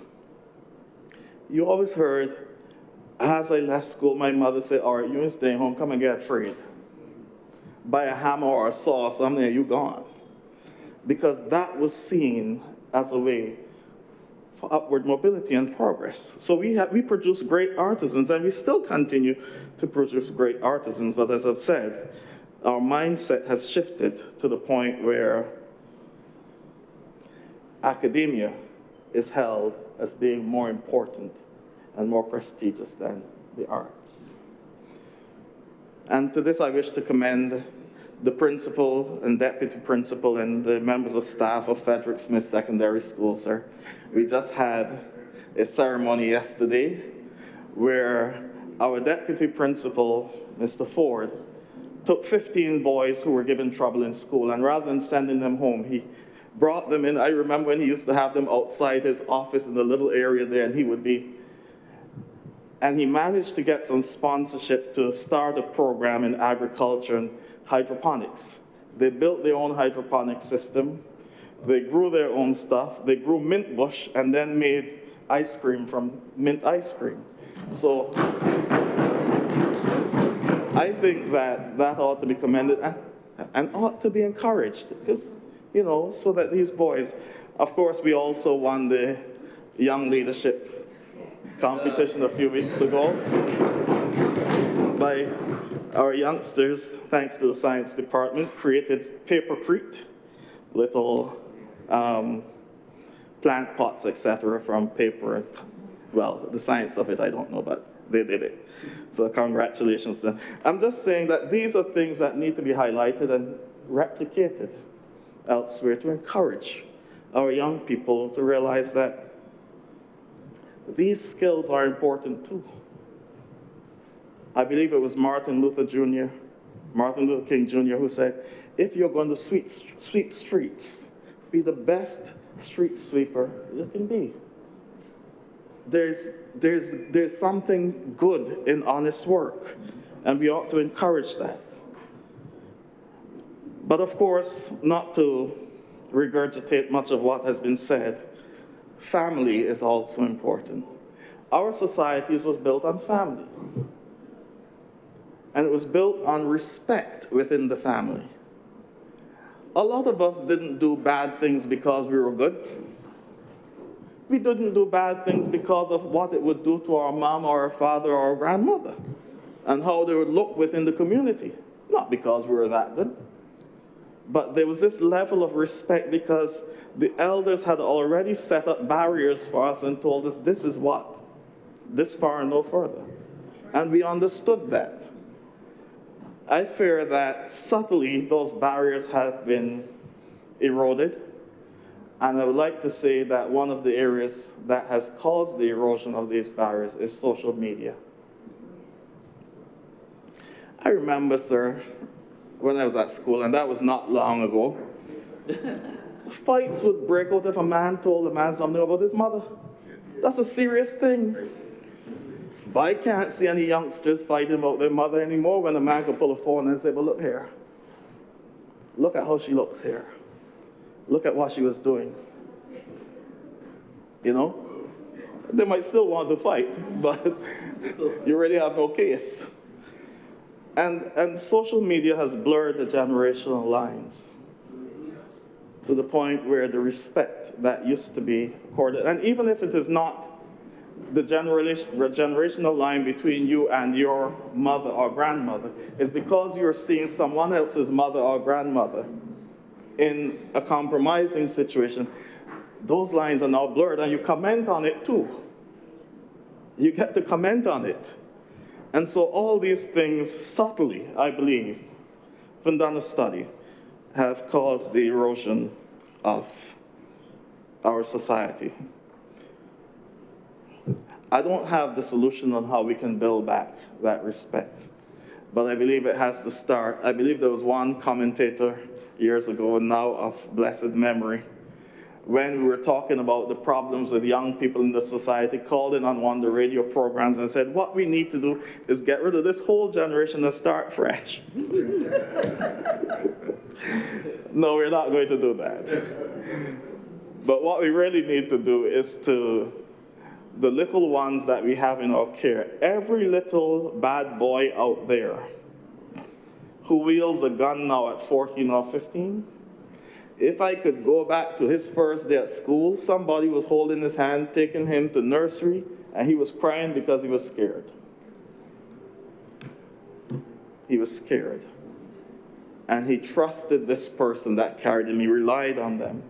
Speaker 4: you always heard, as I left school, my mother said, all right, you ain't staying home, come and get a trade. Buy a hammer or a saw or something, and you gone. Because that was seen as a way for upward mobility and progress. So we produce great artisans, and we still continue to produce great artisans, but as I've said, our mindset has shifted to the point where academia is held as being more important and more prestigious than the arts. And to this I wish to commend the principal and deputy principal and the members of staff of Frederick Smith Secondary School, sir. We just had a ceremony yesterday where our deputy principal, Mr. Ford, took 15 boys who were given trouble in school, and rather than sending them home, he brought them in. I remember when he used to have them outside his office in the little area there, and he managed to get some sponsorship to start a program in agriculture and hydroponics. They built their own hydroponic system. They grew their own stuff. They grew mint bush and then made ice cream from mint ice cream. So I think that ought to be commended and ought to be encouraged, because, you know, so that these boys, of course, we also won the Young Leadership competition a few weeks ago by our youngsters, thanks to the science department, created papercrete, little plant pots, etc., from paper. Well, the science of it, I don't know, but they did it. So congratulations to them. I'm just saying that these are things that need to be highlighted and replicated elsewhere to encourage our young people to realize that these skills are important too. I believe it was Martin Luther King Jr. who said, if you're going to sweep streets, be the best street sweeper you can be. There's something good in honest work, and we ought to encourage that. But of course, not to regurgitate much of what has been said, family is also important. Our societies was built on families. And it was built on respect within the family. A lot of us didn't do bad things because we were good. We didn't do bad things because of what it would do to our mom or our father or our grandmother and how they would look within the community. Not because we were that good. But there was this level of respect because the elders had already set up barriers for us and told us this is what, this far and no further. And we understood that. I fear that subtly those barriers have been eroded. And I would like to say that one of the areas that has caused the erosion of these barriers is social media. I remember, sir, when I was at school, and that was not long ago, fights would break out if a man told a man something about his mother. That's a serious thing. But I can't see any youngsters fighting about their mother anymore when a man could pull a phone and say, well, look here. Look at how she looks here. Look at what she was doing. You know? They might still want to fight, but you really have no case. And social media has blurred the generational lines to the point where the respect that used to be accorded, and even if it is not the generational line between you and your mother or grandmother, is because you're seeing someone else's mother or grandmother in a compromising situation, those lines are now blurred, and you comment on it too. You get to comment on it. And so all these things subtly, I believe, from done a study, have caused the erosion of our society. I don't have the solution on how we can build back that respect, but I believe it has to start. I believe there was one commentator years ago, now of blessed memory, when we were talking about the problems with young people in the society, called in on one of the radio programs and said, what we need to do is get rid of this whole generation and start fresh. No, we're not going to do that. But what we really need to do is to, the little ones that we have in our care, every little bad boy out there who wields a gun now at 14 or 15, if I could go back to his first day at school, somebody was holding his hand, taking him to nursery, and he was crying because he was scared. He was scared. And he trusted this person that carried him. He relied on them.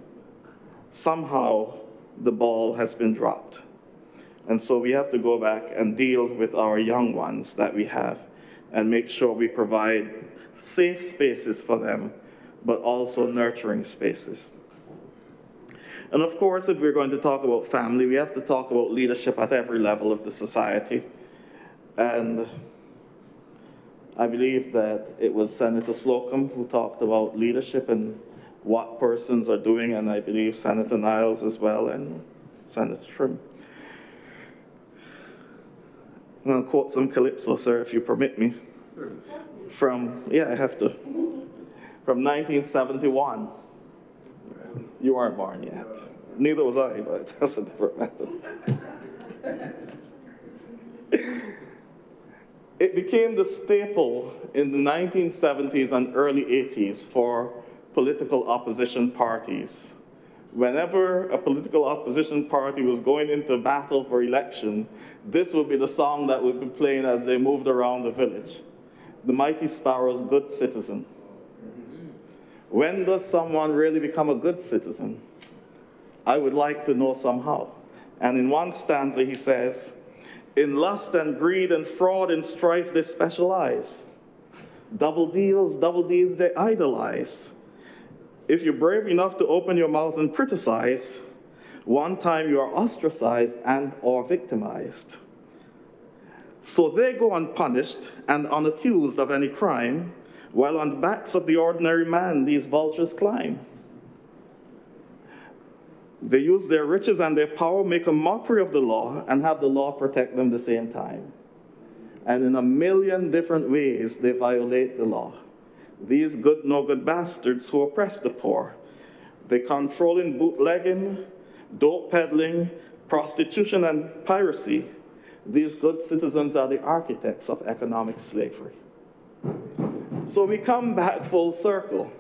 Speaker 4: Somehow, the ball has been dropped. And so we have to go back and deal with our young ones that we have and make sure we provide safe spaces for them, but also nurturing spaces. And of course, if we're going to talk about family, we have to talk about leadership at every level of the society. And I believe that it was Senator Slocum who talked about leadership and what persons are doing, and I believe Senator Niles as well, and Senator Trim. I'm going to quote some calypso, sir, if you permit me. I have to. From 1971. You weren't born yet. Neither was I, but that's a different matter. It became the staple in the 1970s and early 80s for political opposition parties. Whenever a political opposition party was going into battle for election, this would be the song that would be playing as they moved around the village. The Mighty Sparrow's Good Citizen. When does someone really become a good citizen? I would like to know somehow. And in one stanza he says, in lust and greed and fraud and strife they specialize. Double deeds they idolize. If you're brave enough to open your mouth and criticize, one time you are ostracized and or victimized. So they go unpunished and unaccused of any crime, while on the backs of the ordinary man these vultures climb. They use their riches and their power, make a mockery of the law, and have the law protect them at the same time. And in a million different ways, they violate the law. These good, no-good bastards who oppress the poor. They control in bootlegging, dope peddling, prostitution, and piracy. These good citizens are the architects of economic slavery. So we come back full circle,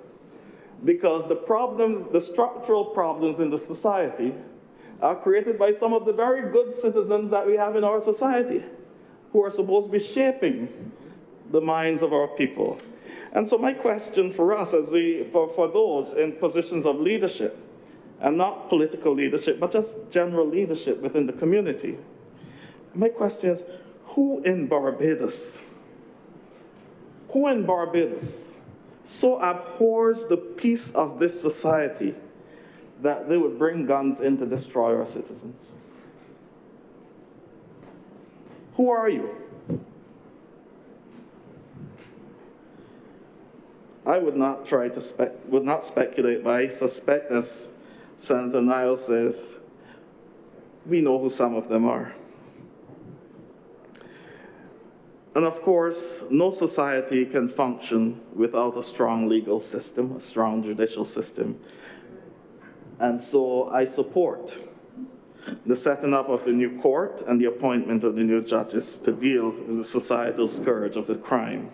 Speaker 4: because the problems, the structural problems in the society are created by some of the very good citizens that we have in our society, who are supposed to be shaping the minds of our people. And so my question for us, for those in positions of leadership, and not political leadership, but just general leadership within the community, my question is, who in Barbados so abhors the peace of this society that they would bring guns in to destroy our citizens? Who are you? I would not speculate, but I suspect, as Senator Niles says, we know who some of them are. And of course, no society can function without a strong legal system, a strong judicial system. And so I support the setting up of the new court and the appointment of the new judges to deal with the societal scourge of the crime.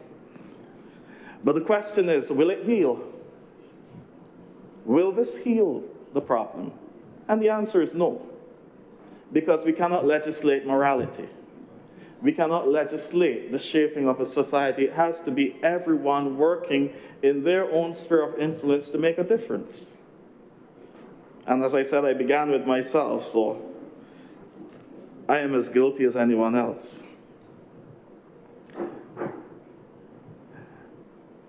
Speaker 4: But the question is, will it heal? Will this heal the problem? And the answer is no, because we cannot legislate morality. We cannot legislate the shaping of a society. It has to be everyone working in their own sphere of influence to make a difference. And as I said, I began with myself, so I am as guilty as anyone else.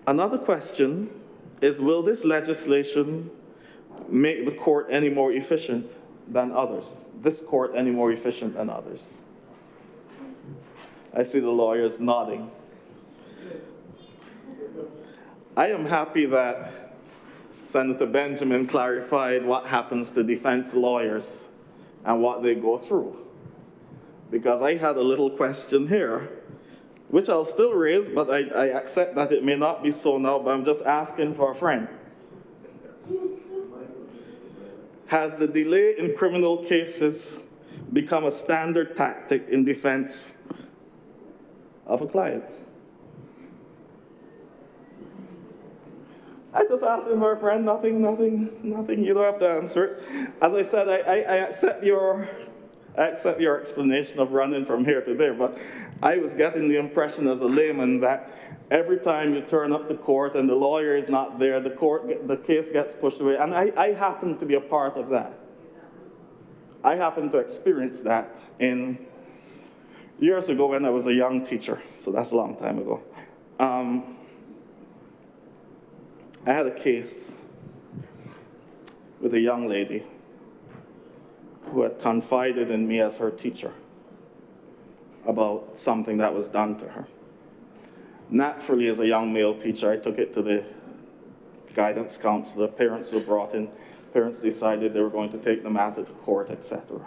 Speaker 4: Another question is, will this legislation make the court any more efficient than others? This court any more efficient than others? I see the lawyers nodding. I am happy that Senator Benjamin clarified what happens to defense lawyers and what they go through. Because I had a little question here, which I'll still raise, but I accept that it may not be so now, but I'm just asking for a friend. Has the delay in criminal cases become a standard tactic in defense of a client? I just asked him for a friend, nothing, you don't have to answer it. As I said, I accept your explanation of running from here to there, but I was getting the impression as a layman that every time you turn up to court and the lawyer is not there, the case gets pushed away, and I happen to be a part of that. I happen to experience that in years ago when I was a young teacher, so that's a long time ago. I had a case with a young lady who had confided in me as her teacher about something that was done to her. Naturally, as a young male teacher, I took it to the guidance counselor. Parents were brought in. Parents decided they were going to take the matter to court, etc.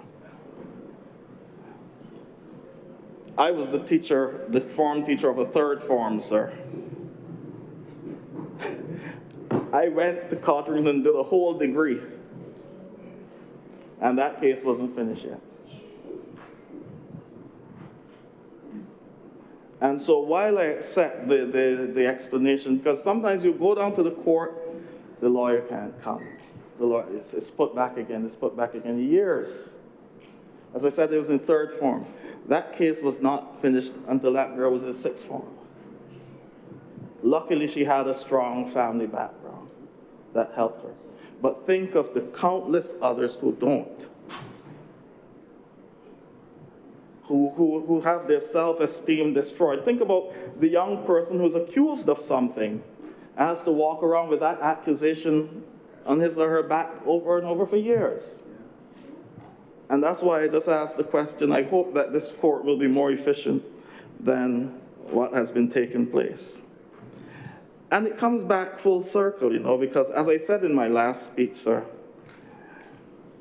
Speaker 4: I was the teacher, the form teacher of a third form, sir. I went to Cotterill and did a whole degree, and that case wasn't finished yet. And so while I accept the explanation, because sometimes you go down to the court, the lawyer can't come. The lawyer, it's put back again, it's put back again, years. As I said, it was in third form. That case was not finished until that girl was in sixth form. Luckily, she had a strong family background that helped her. But think of the countless others who don't, who have their self-esteem destroyed. Think about the young person who's accused of something and has to walk around with that accusation on his or her back over and over for years. And that's why I just asked the question. I hope that this court will be more efficient than what has been taking place. And it comes back full circle, you know, because as I said in my last speech, sir,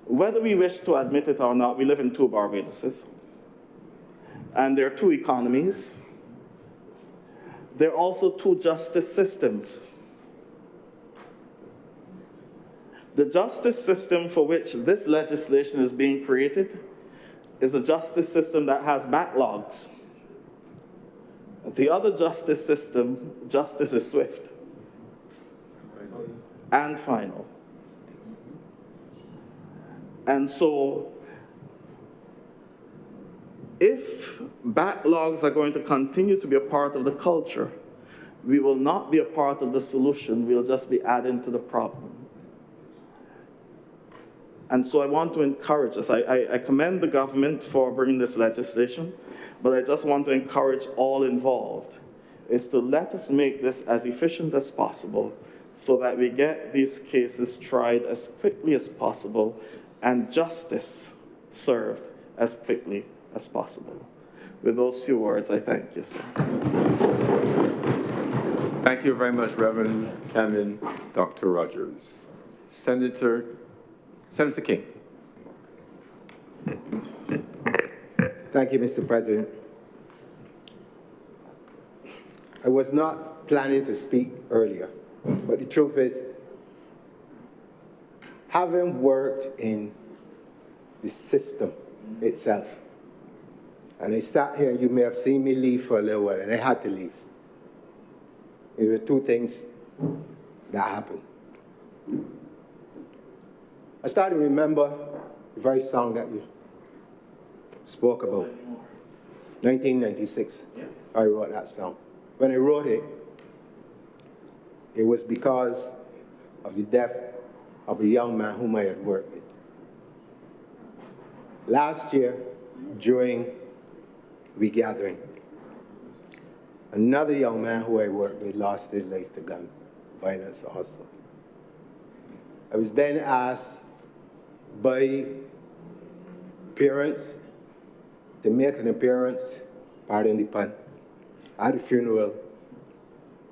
Speaker 4: whether we wish to admit it or not, we live in two Barbaduses. And there are two economies. There are also two justice systems. The justice system for which this legislation is being created is a justice system that has backlogs. The other justice system, justice is swift and final. And so, if backlogs are going to continue to be a part of the culture, we will not be a part of the solution, we'll just be adding to the problem. And so I want to encourage us. I commend the government for bringing this legislation, but I just want to encourage all involved, is to let us make this as efficient as possible so that we get these cases tried as quickly as possible and justice served as quickly as possible. With those few words, I thank you, sir.
Speaker 2: Thank you very much, Reverend Canon Dr. Rogers. Senator King.
Speaker 5: Thank you, Mr. President. I was not planning to speak earlier, but the truth is, having worked in the system itself, and I sat here, and you may have seen me leave for a little while, and I had to leave. There were two things that happened. I started to remember the very song that you spoke about, 1996. I wrote that song. When I wrote it, it was because of the death of a young man whom I had worked with. Last year, during we gathering. Another young man who I worked with lost his life to gun violence also. I was then asked by parents to make an appearance, pardon the pun, at the funeral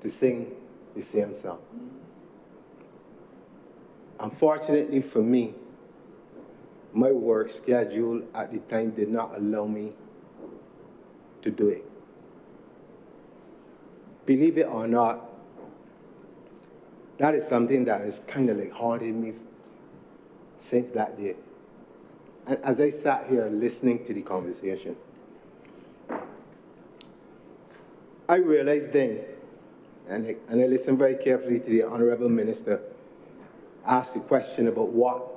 Speaker 5: to sing the same song. Unfortunately for me, my work schedule at the time did not allow me to do it. Believe it or not, that is something that has kind of like haunted me since that day. And as I sat here listening to the conversation, I realized then, and I listened very carefully to the Honourable Minister ask the question about what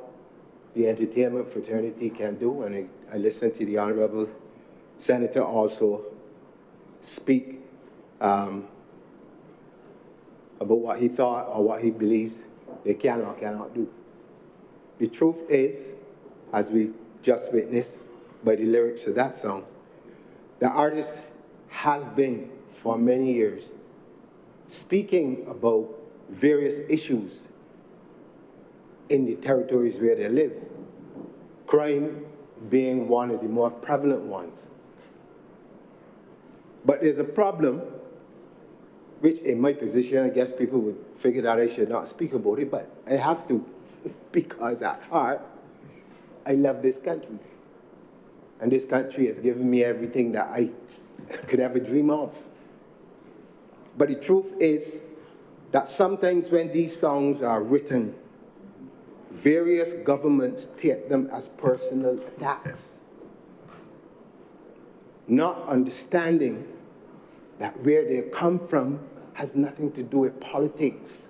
Speaker 5: the entertainment fraternity can do, and I listened to the Honourable Senator also speak about what he thought or what he believes they can or cannot do. The truth is, as we just witnessed by the lyrics of that song, the artists have been for many years speaking about various issues in the territories where they live, crime being one of the more prevalent ones. But there's a problem, which in my position, I guess people would figure that I should not speak about it, but I have to, because at heart, I love this country. And this country has given me everything that I could ever dream of. But the truth is that sometimes when these songs are written, various governments take them as personal attacks, not understanding that where they come from has nothing to do with politics,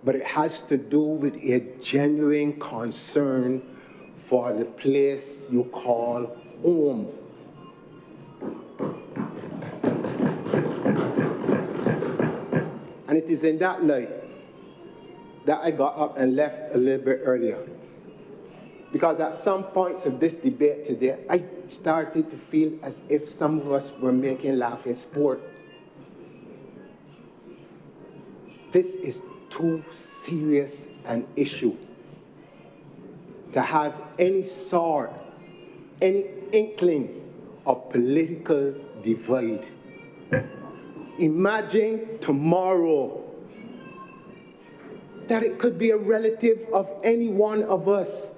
Speaker 5: but it has to do with a genuine concern for the place you call home. And it is in that light that I got up and left a little bit earlier. Because at some points of this debate today, I started to feel as if some of us were making laughing sport. This is too serious an issue to have any sort, any inkling of political divide. Imagine tomorrow that it could be a relative of any one of us,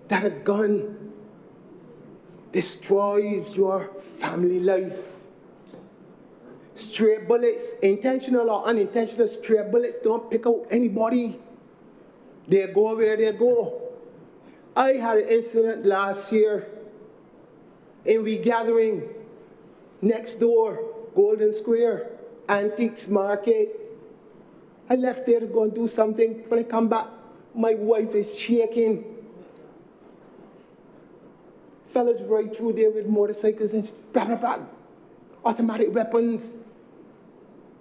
Speaker 5: that a gun destroys your family life. Stray bullets, intentional or unintentional, stray bullets don't pick out anybody. They go where they go. I had an incident last year in regathering next door, Golden Square, Antiques Market. I left there to go and do something. When I come back, my wife is shaking. Fellas right through there with motorcycles and blah, blah, blah, automatic weapons.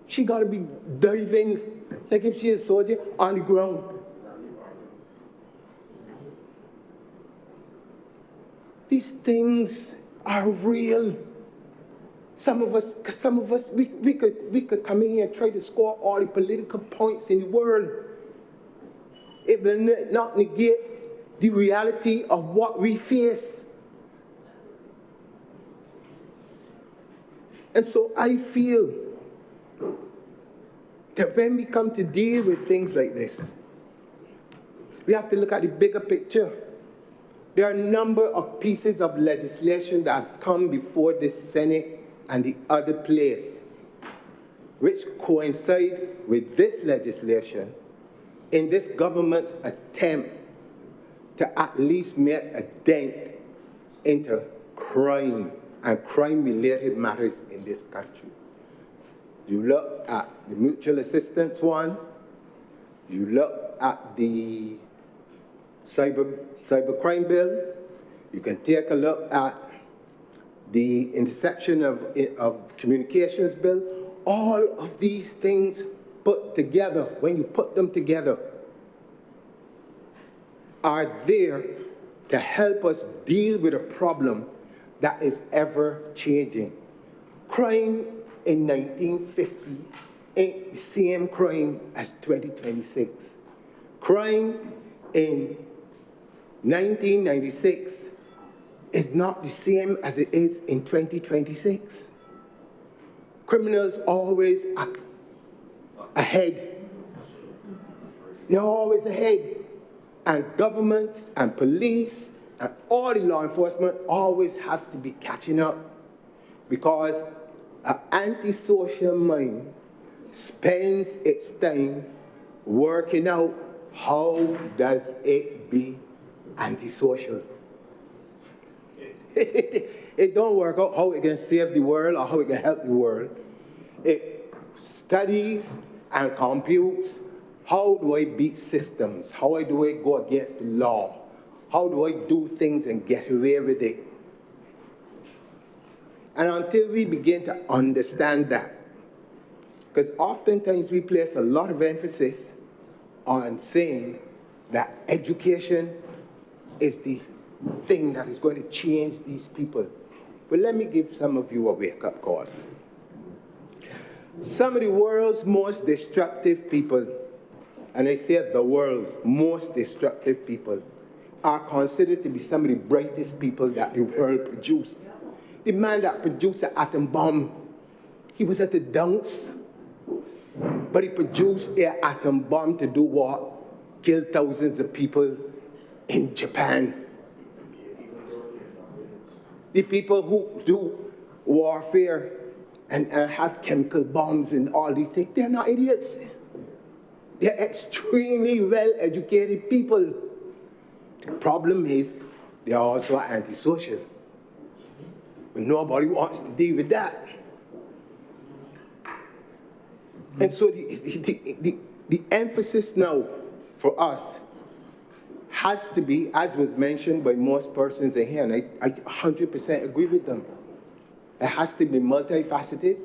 Speaker 5: She got to be diving like if she is a soldier on the ground. These things are real. Some of us, we could come in here and try to score all the political points in the world. It will not negate the reality of what we face. And so I feel that when we come to deal with things like this, we have to look at the bigger picture. There are a number of pieces of legislation that have come before the Senate and the other place, which coincide with this legislation in this government's attempt to at least make a dent into crime and crime-related matters in this country. You look at the mutual assistance one, you look at the cybercrime bill, you can take a look at the interception of communications bill. All of these things put together, when you put them together, are there to help us deal with a problem that is ever changing. Crime in 1950 ain't the same crime as 2026. Crime in 1996 is not the same as it is in 2026. Criminals always act ahead. They're always ahead. And governments and police and all the law enforcement always have to be catching up, because an antisocial mind spends its time working out how does it be antisocial. It don't work out how it can save the world or how it can help the world. It studies and computes, how do I beat systems? How do I go against the law? How do I do things and get away with it? And until we begin to understand that, because oftentimes we place a lot of emphasis on saying that education is the thing that is going to change these people. But let me give some of you a wake-up call. Some of the world's most destructive people, and I say the world's most destructive people, are considered to be some of the brightest people that the world produced. The man that produced an atom bomb, he was at the dumps, but he produced an atom bomb to do what? Kill thousands of people in Japan. The people who do warfare and have chemical bombs and all these things, they're not idiots. They're extremely well-educated people. The problem is they're also antisocial. But nobody wants to deal with that. And so the emphasis now for us has to be, as was mentioned by most persons in here, and I 100% agree with them, it has to be multifaceted.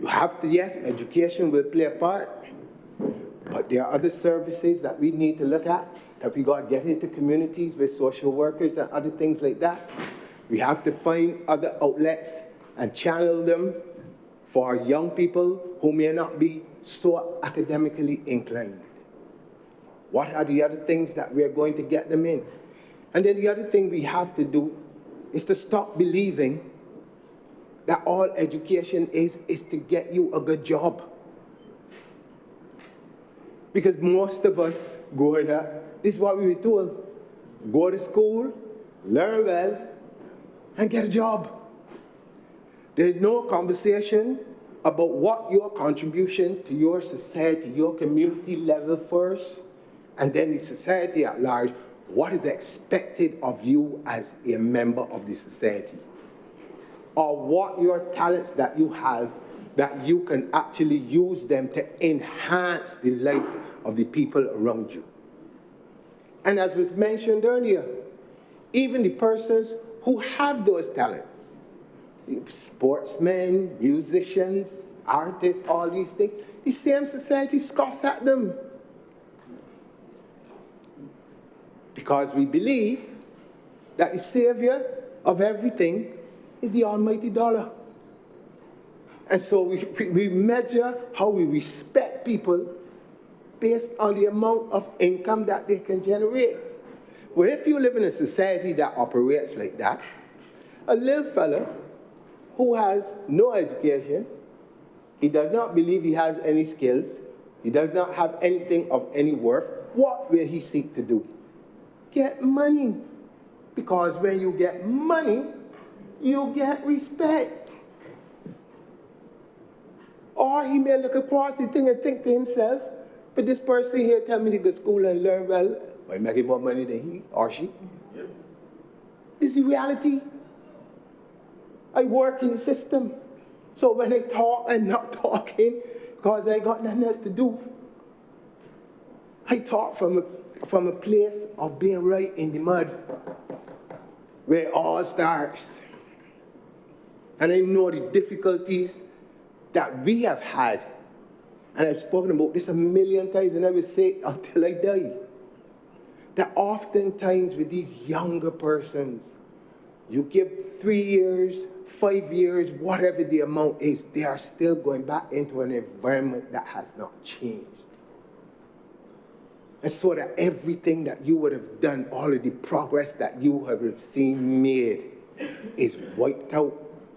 Speaker 5: You have to, yes, education will play a part, but there are other services that we need to look at, that we got to get into communities with social workers and other things like that. We have to find other outlets and channel them for young people who may not be so academically inclined. What are the other things that we are going to get them in? And then the other thing we have to do is to stop believing that all education is to get you a good job. Because most of us growing up, this is what we were told: go to school, learn well, and get a job. There's no conversation about what your contribution to your society, your community level first, and then the society at large, what is expected of you as a member of the society. Or what your talents that you have, that you can actually use them to enhance the life of the people around you. And as was mentioned earlier, even the persons who have those talents, sportsmen, musicians, artists, all these things, the same society scoffs at them. Because we believe that the savior of everything is the almighty dollar. And so we measure how we respect people based on the amount of income that they can generate. Well, if you live in a society that operates like that, a little fella who has no education, he does not believe he has any skills, he does not have anything of any worth, what will he seek to do? Get money. Because when you get money, you get respect. Or he may look across the thing and think to himself, but this person here tell me to go to school and learn well, by making more money than he or she. Yep. This is the reality. I work in the system. So when I talk, I'm not talking because I got nothing else to do. I talk from a place of being right in the mud, where it all starts. And I know the difficulties that we have had. And I've spoken about this a million times, and I will say it until I die. that oftentimes with these younger persons, you give 3 years, 5 years, whatever the amount is, they are still going back into an environment that has not changed. And so that everything that you would have done, all of the progress that you have seen made, is wiped out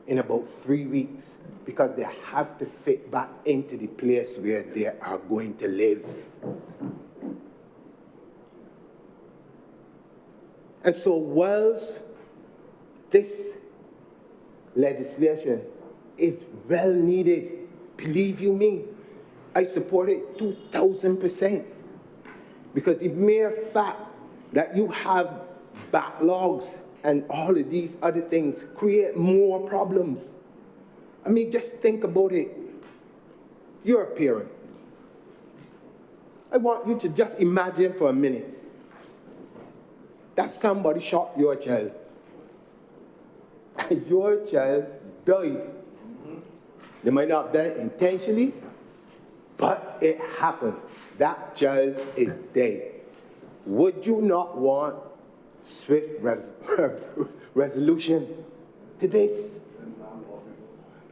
Speaker 5: in about 3 weeks, because they have to fit back into the place where they are going to live. And so whilst this legislation is well needed, believe you me, I support it 2,000%. Because the mere fact that you have backlogs and all of these other things create more problems. I mean, just think about it. You're a parent. I want you to just imagine for a minute that somebody shot your child. And your child died. They might not have done it intentionally, but it happened. That child is dead. Would you not want swift resolution to this?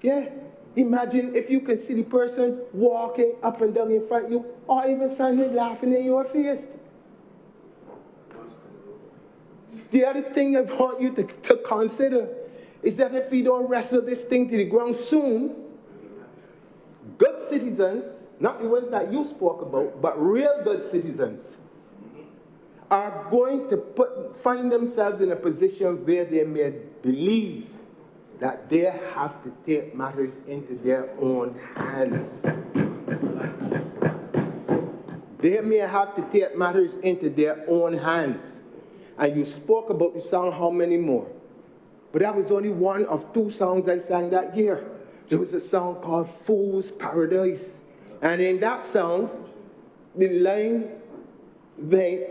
Speaker 5: Yeah. Imagine if you could see the person walking up and down in front of you, or even standing laughing in your face. The other thing I want you to consider is that if we don't wrestle this thing to the ground soon, good citizens, not the ones that you spoke about, but real good citizens, are going to find themselves in a position where they may believe that they have to take matters into their own hands. They may have to take matters into their own hands. And you spoke about the song, How Many More? But that was only one of 2 songs I sang that year. There was a song called Fool's Paradise. And in that song, the line went,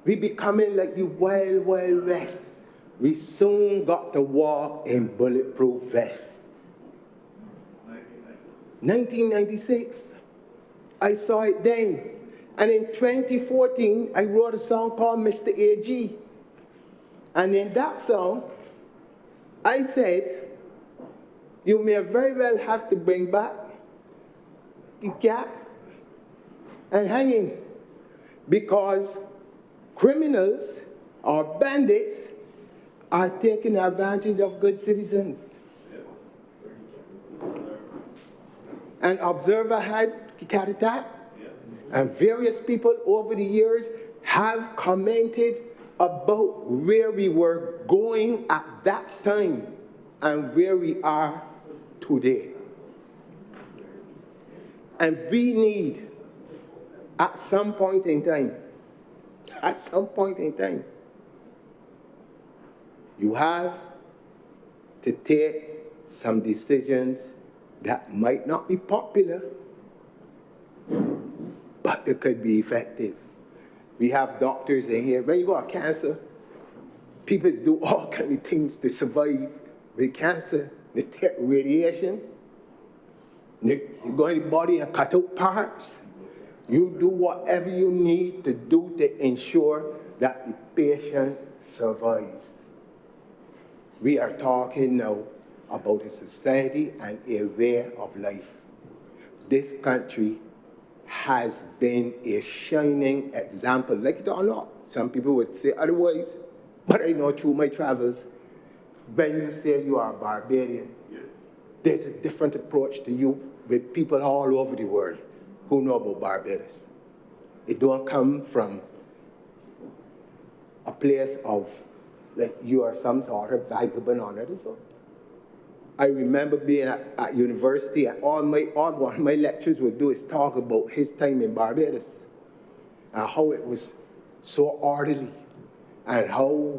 Speaker 5: we becoming like the wild, wild west. We soon got to walk in bulletproof vests. 1996, I saw it then. And in 2014, I wrote a song called Mr. AG. And in that song, I said, you may very well have to bring back the gap and hanging, because criminals or bandits are taking advantage of good citizens. An observer had the cat attack, and various people over the years have commented about where we were going at that time and where we are today. And we need, at some point in time, you have to take some decisions that might not be popular, but they could be effective. We have doctors in here. When you got cancer, people do all kinds of things to survive with cancer. They take radiation. You go in the body and cut out parts. You do whatever you need to do to ensure that the patient survives. We are talking now about a society and a way of life. This country has been a shining example, like it or not. Some people would say otherwise, but I know through my travels, when you say you are a Barbadian, there's a different approach to you with people all over the world who know about Barbados. It don't come from a place of like you are some sort of vagabond on it or so. I remember being at university, and all one of my lectures would do is talk about his time in Barbados and how it was so orderly and how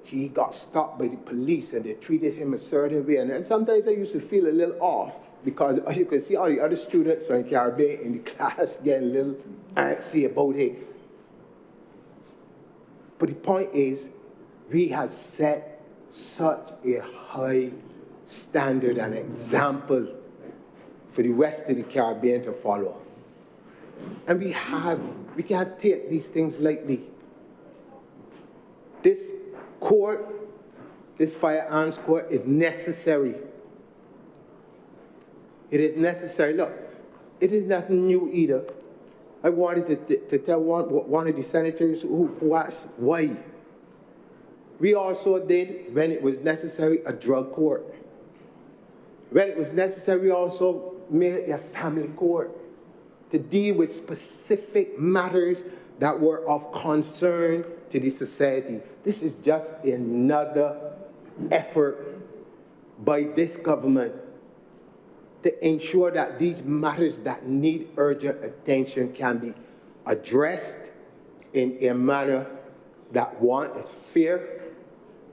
Speaker 5: he got stopped by the police and they treated him a certain way. And sometimes I used to feel a little off because you could see all the other students from the Caribbean in the class getting a little antsy about it. But the point is, we have set such a high standard and example for the rest of the Caribbean to follow. And we can't take these things lightly. This court, this firearms court is necessary. It is necessary. Look, it is nothing new either. I wanted to tell one of the senators who asked why. We also did, when it was necessary, a drug court. When it was necessary, we also made a family court to deal with specific matters that were of concern to the society. This is just another effort by this government to ensure that these matters that need urgent attention can be addressed in a manner that, one, is fair,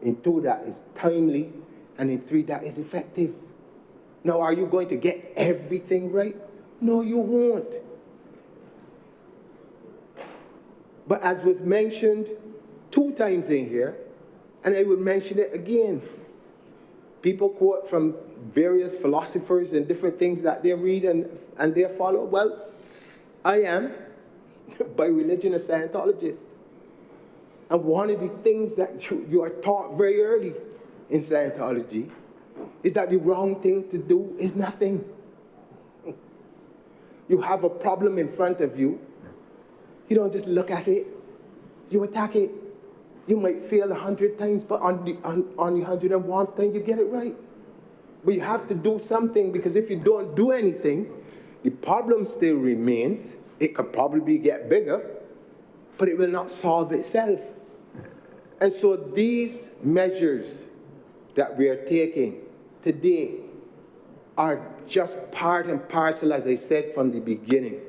Speaker 5: and two, that is timely, and in three, that is effective. Now, are you going to get everything right? No, you won't. But as was mentioned 2 times in here, and I will mention it again, people quote from various philosophers and different things that they read and they follow. Well, I am, by religion, a Scientologist. And one of the things that you are taught very early in Scientology is that the wrong thing to do is nothing. You have a problem in front of you. You don't just look at it. You attack it. You might fail 100 times, but on the 101th time, you get it right. But you have to do something, because if you don't do anything, the problem still remains. It could probably get bigger, but it will not solve itself. And so these measures that we are taking today are just part and parcel, as I said from the beginning,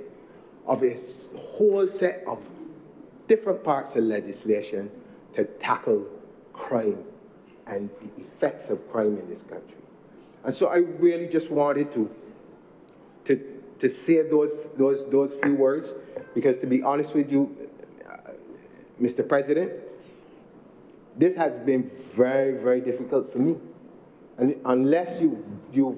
Speaker 5: of a whole set of different parts of legislation to tackle crime and the effects of crime in this country. And so I really just wanted to say those few words, because to be honest with you, Mr. President, this has been very, very difficult for me. And unless you've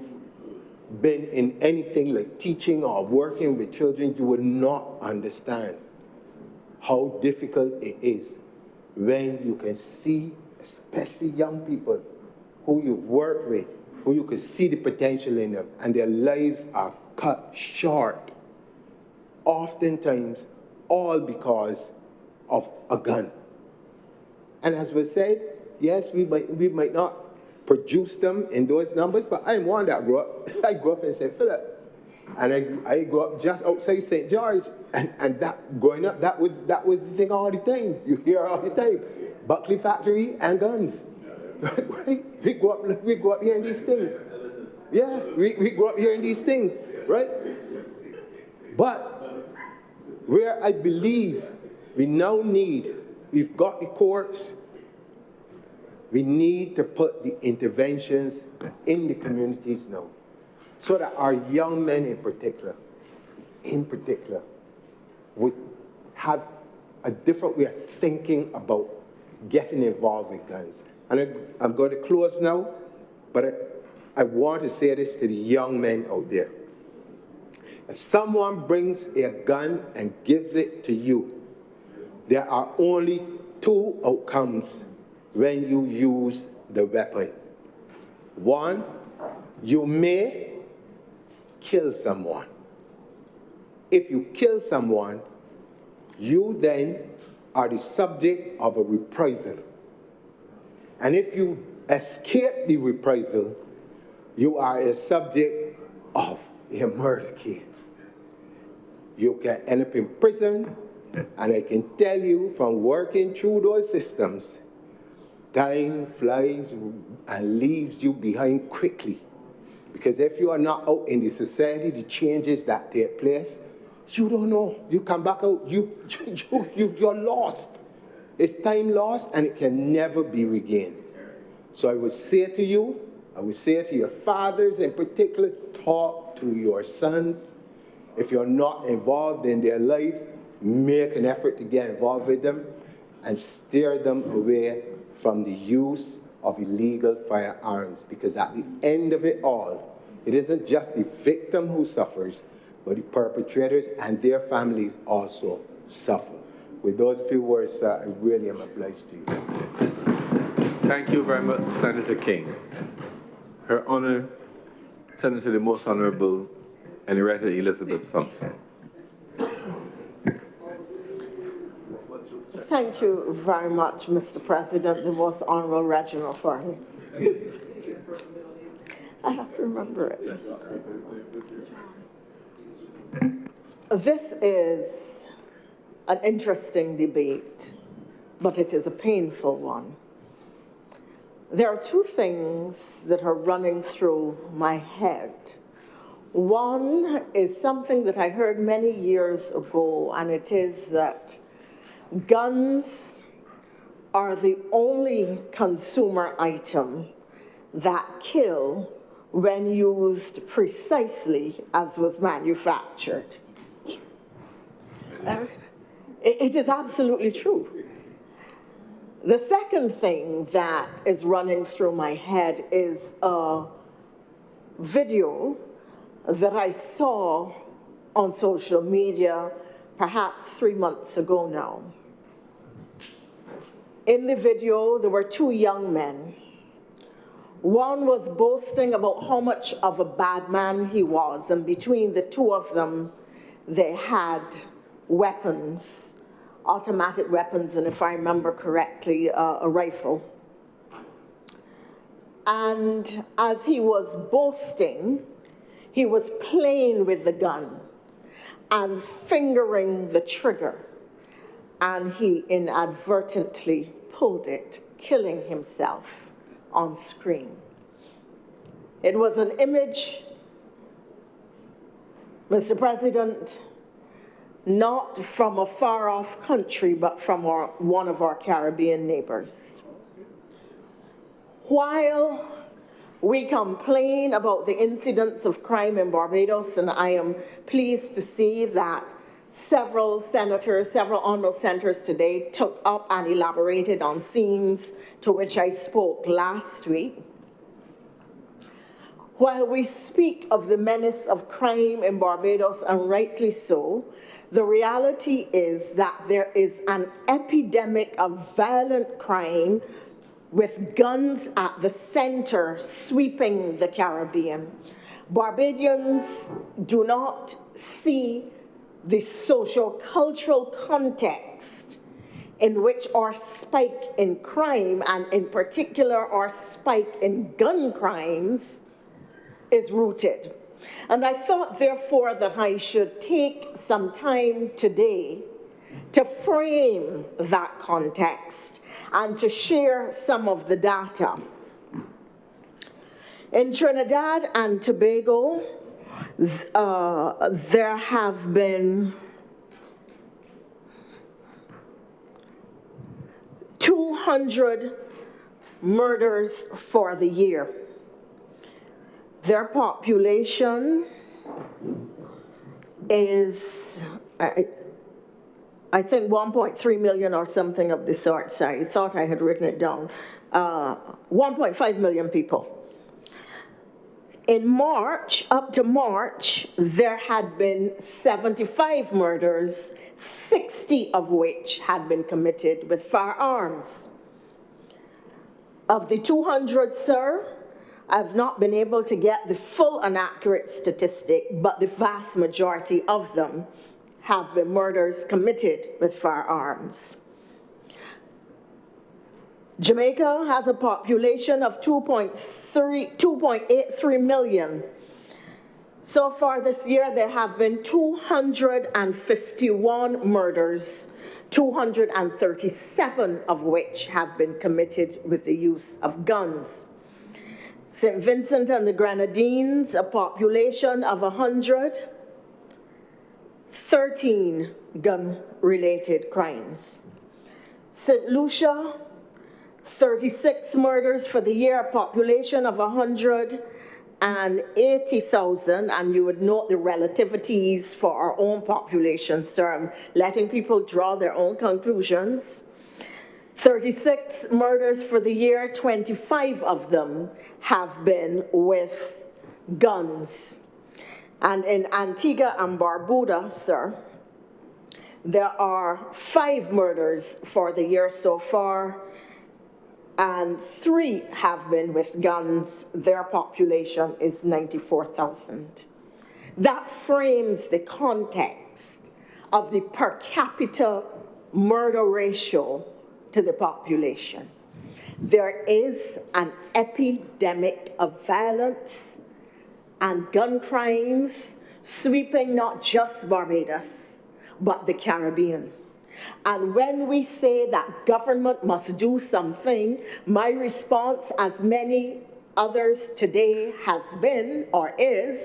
Speaker 5: been in anything like teaching or working with children, you would not understand how difficult it is when you can see, especially young people who you've worked with, who you can see the potential in them, and their lives are cut short, oftentimes all because of a gun. And as was said, yes, we might not produce them in those numbers, but I'm one that grew up. I grew up in St. Philip, and I grew up just outside St. George, and that growing up, that was the thing all the time. You hear all the time, Buckley factory and guns. Right? We grew up hearing these things. Yeah, we grew up hearing these things, right? But where I believe we now need, we've got the courts, we need to put the interventions in the communities now, so that our young men in particular, would have a different way of thinking about getting involved with guns. And I'm going to close now, but I want to say this to the young men out there. If someone brings a gun and gives it to you, there are only 2 outcomes when you use the weapon. One, you may kill someone. If you kill someone, you then are the subject of a reprisal. And if you escape the reprisal, you are a subject of a murder case. You can end up in prison, and I can tell you from working through those systems, time flies and leaves you behind quickly. Because if you are not out in the society, the changes that take place, you don't know. You come back out, you're lost. It's time lost, and it can never be regained. So I would say to you, I would say to your fathers in particular, talk to your sons. If you're not involved in their lives, make an effort to get involved with them and steer them away from the use of illegal firearms. Because at the end of it all, it isn't just the victim who suffers, but the perpetrators and their families also suffer. With those few words, sir, I really am obliged to you.
Speaker 2: Thank you very much, Senator King. Her Honor, Senator the Most Honorable Henrietta Elizabeth Thompson.
Speaker 6: Thank you very much, Mr. President, the Most Honorable Reginald Farley. I have to remember it. This is an interesting debate, but it is a painful one. There are two things that are running through my head. One is something that I heard many years ago, and it is that guns are the only consumer item that kill when used precisely as was manufactured. It is absolutely true. The second thing that is running through my head is a video that I saw on social media perhaps 3 months ago now. In the video, there were two young men. One was boasting about how much of a bad man he was, and between the two of them, they had weapons, automatic weapons, and if I remember correctly, a rifle. And as he was boasting, he was playing with the gun and fingering the trigger, and he inadvertently pulled it, killing himself on screen. It was an image, Mr. President, not from a far-off country, but from one of our Caribbean neighbors. While we complain about the incidents of crime in Barbados, and I am pleased to see that several senators, several honorable senators today took up and elaborated on themes to which I spoke last week. While we speak of the menace of crime in Barbados, and rightly so, the reality is that there is an epidemic of violent crime with guns at the center sweeping the Caribbean. Barbadians do not see the social-cultural context in which our spike in crime, and in particular our spike in gun crimes, is rooted. And I thought, therefore, that I should take some time today to frame that context and to share some of the data. In Trinidad and Tobago, there have been 200 murders for the year. Their population is, I think, 1.3 million or something of the sort. Sorry, I thought I had written it down. 1.5 million people. In March, up to March, there had been 75 murders, 60 of which had been committed with firearms. Of the 200, sir, I've not been able to get the full and accurate statistic, but the vast majority of them have been murders committed with firearms. Jamaica has a population of 2.83 million. So far this year, there have been 251 murders, 237 of which have been committed with the use of guns. St. Vincent and the Grenadines, a population of 100, 13 gun-related crimes. St. Lucia, 36 murders for the year, a population of 180,000, and you would note the relativities for our own population, sir. I'm letting people draw their own conclusions. 36 murders for the year, 25 of them have been with guns. And in Antigua and Barbuda, sir, there are 5 murders for the year so far, and 3 have been with guns. Their population is 94,000. That frames the context of the per capita murder ratio to the population. There is an epidemic of violence and gun crimes sweeping not just Barbados, but the Caribbean. And when we say that government must do something, my response, as many others today, has been or is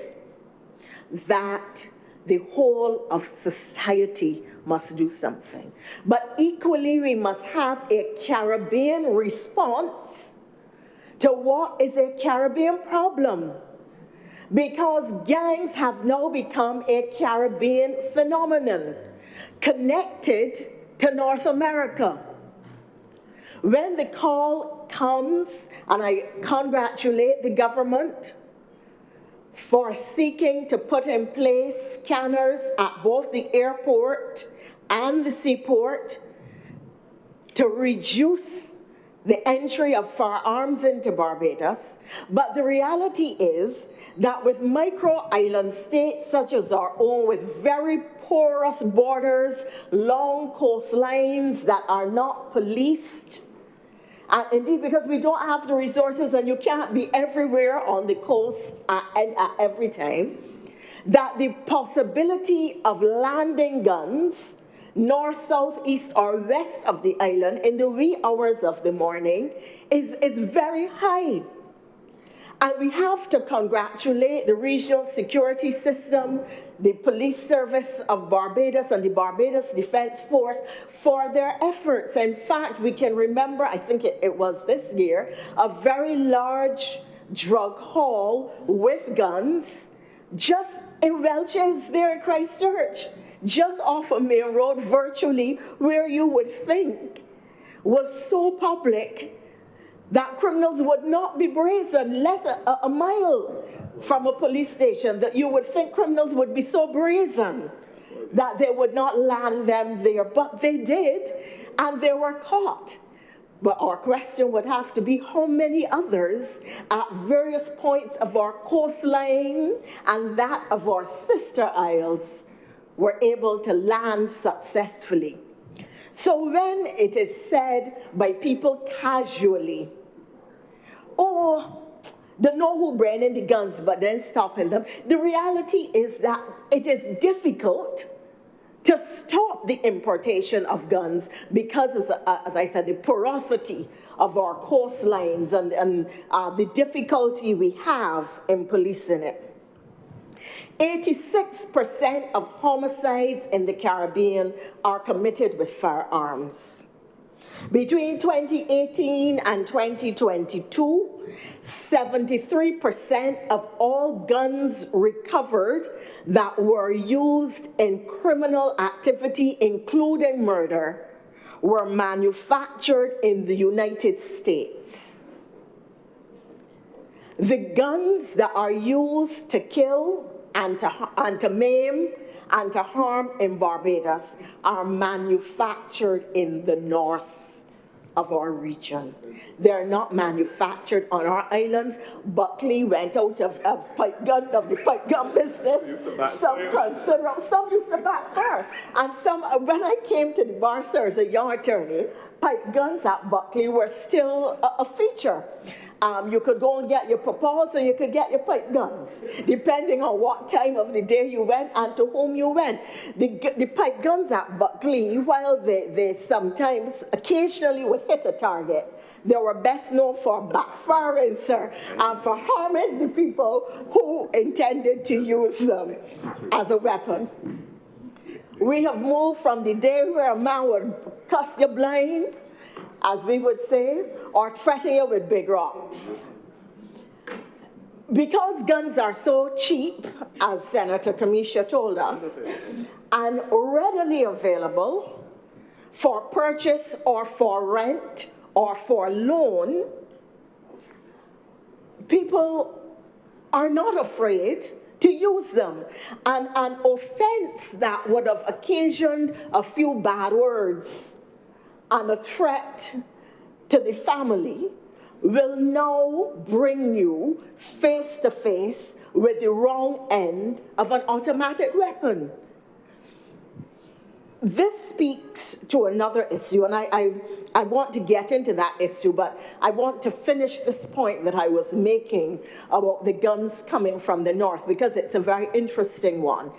Speaker 6: that the whole of society must do something. But equally, we must have a Caribbean response to what is a Caribbean problem, because gangs have now become a Caribbean phenomenon connected to North America. When the call comes, and I congratulate the government for seeking to put in place scanners at both the airport and the seaport to reduce the entry of firearms into Barbados. But the reality is that with micro-island states such as our own, with very porous borders, long coastlines that are not policed, and indeed because we don't have the resources and you can't be everywhere on the coast at every time, that the possibility of landing guns north, south, east, or west of the island in the wee hours of the morning is very high. And we have to congratulate the regional security system, the police service of Barbados, and the Barbados Defense Force for their efforts. In fact, we can remember, I think it was this year, a very large drug haul with guns just in Welch's there in Christchurch, just off of Main Road, virtually where you would think was so public that criminals would not be brazen, less a mile from a police station, that you would think criminals would be so brazen that they would not land them there. But they did, and they were caught. But our question would have to be how many others at various points of our coastline and that of our sister isles were able to land successfully. So when it is said by people casually, oh, they know who bringing the guns, but then stopping them, the reality is that it is difficult to stop the importation of guns because, as I said, the porosity of our coastlines and the difficulty we have in policing it. 86% of homicides in the Caribbean are committed with firearms. Between 2018 and 2022, 73% of all guns recovered that were used in criminal activity, including murder, were manufactured in the United States. The guns that are used to kill and to maim and to harm in Barbados are manufactured in the north of our region. They're not manufactured on our islands. Buckley went out of the pipe gun business. Some used to back there. And some, when I came to the bar, sir, as a young attorney, pipe guns at Buckley were still a feature. You could go and get your papaws or you could get your pipe guns, depending on what time of the day you went and to whom you went. The pipe guns at Buckley, while they sometimes, occasionally would hit a target, they were best known for backfiring, sir, and for harming the people who intended to use them as a weapon. We have moved from the day where a man would cuss you blind, as we would say, or threaten you with big rocks. Because guns are so cheap, as Senator Kamisha told us, and readily available for purchase or for rent or for loan, people are not afraid to use them. And an offense that would have occasioned a few bad words and a threat to the family will now bring you face to face with the wrong end of an automatic weapon. This speaks to another issue, and I want to get into that issue, but I want to finish this point that I was making about the guns coming from the north, because it's a very interesting one.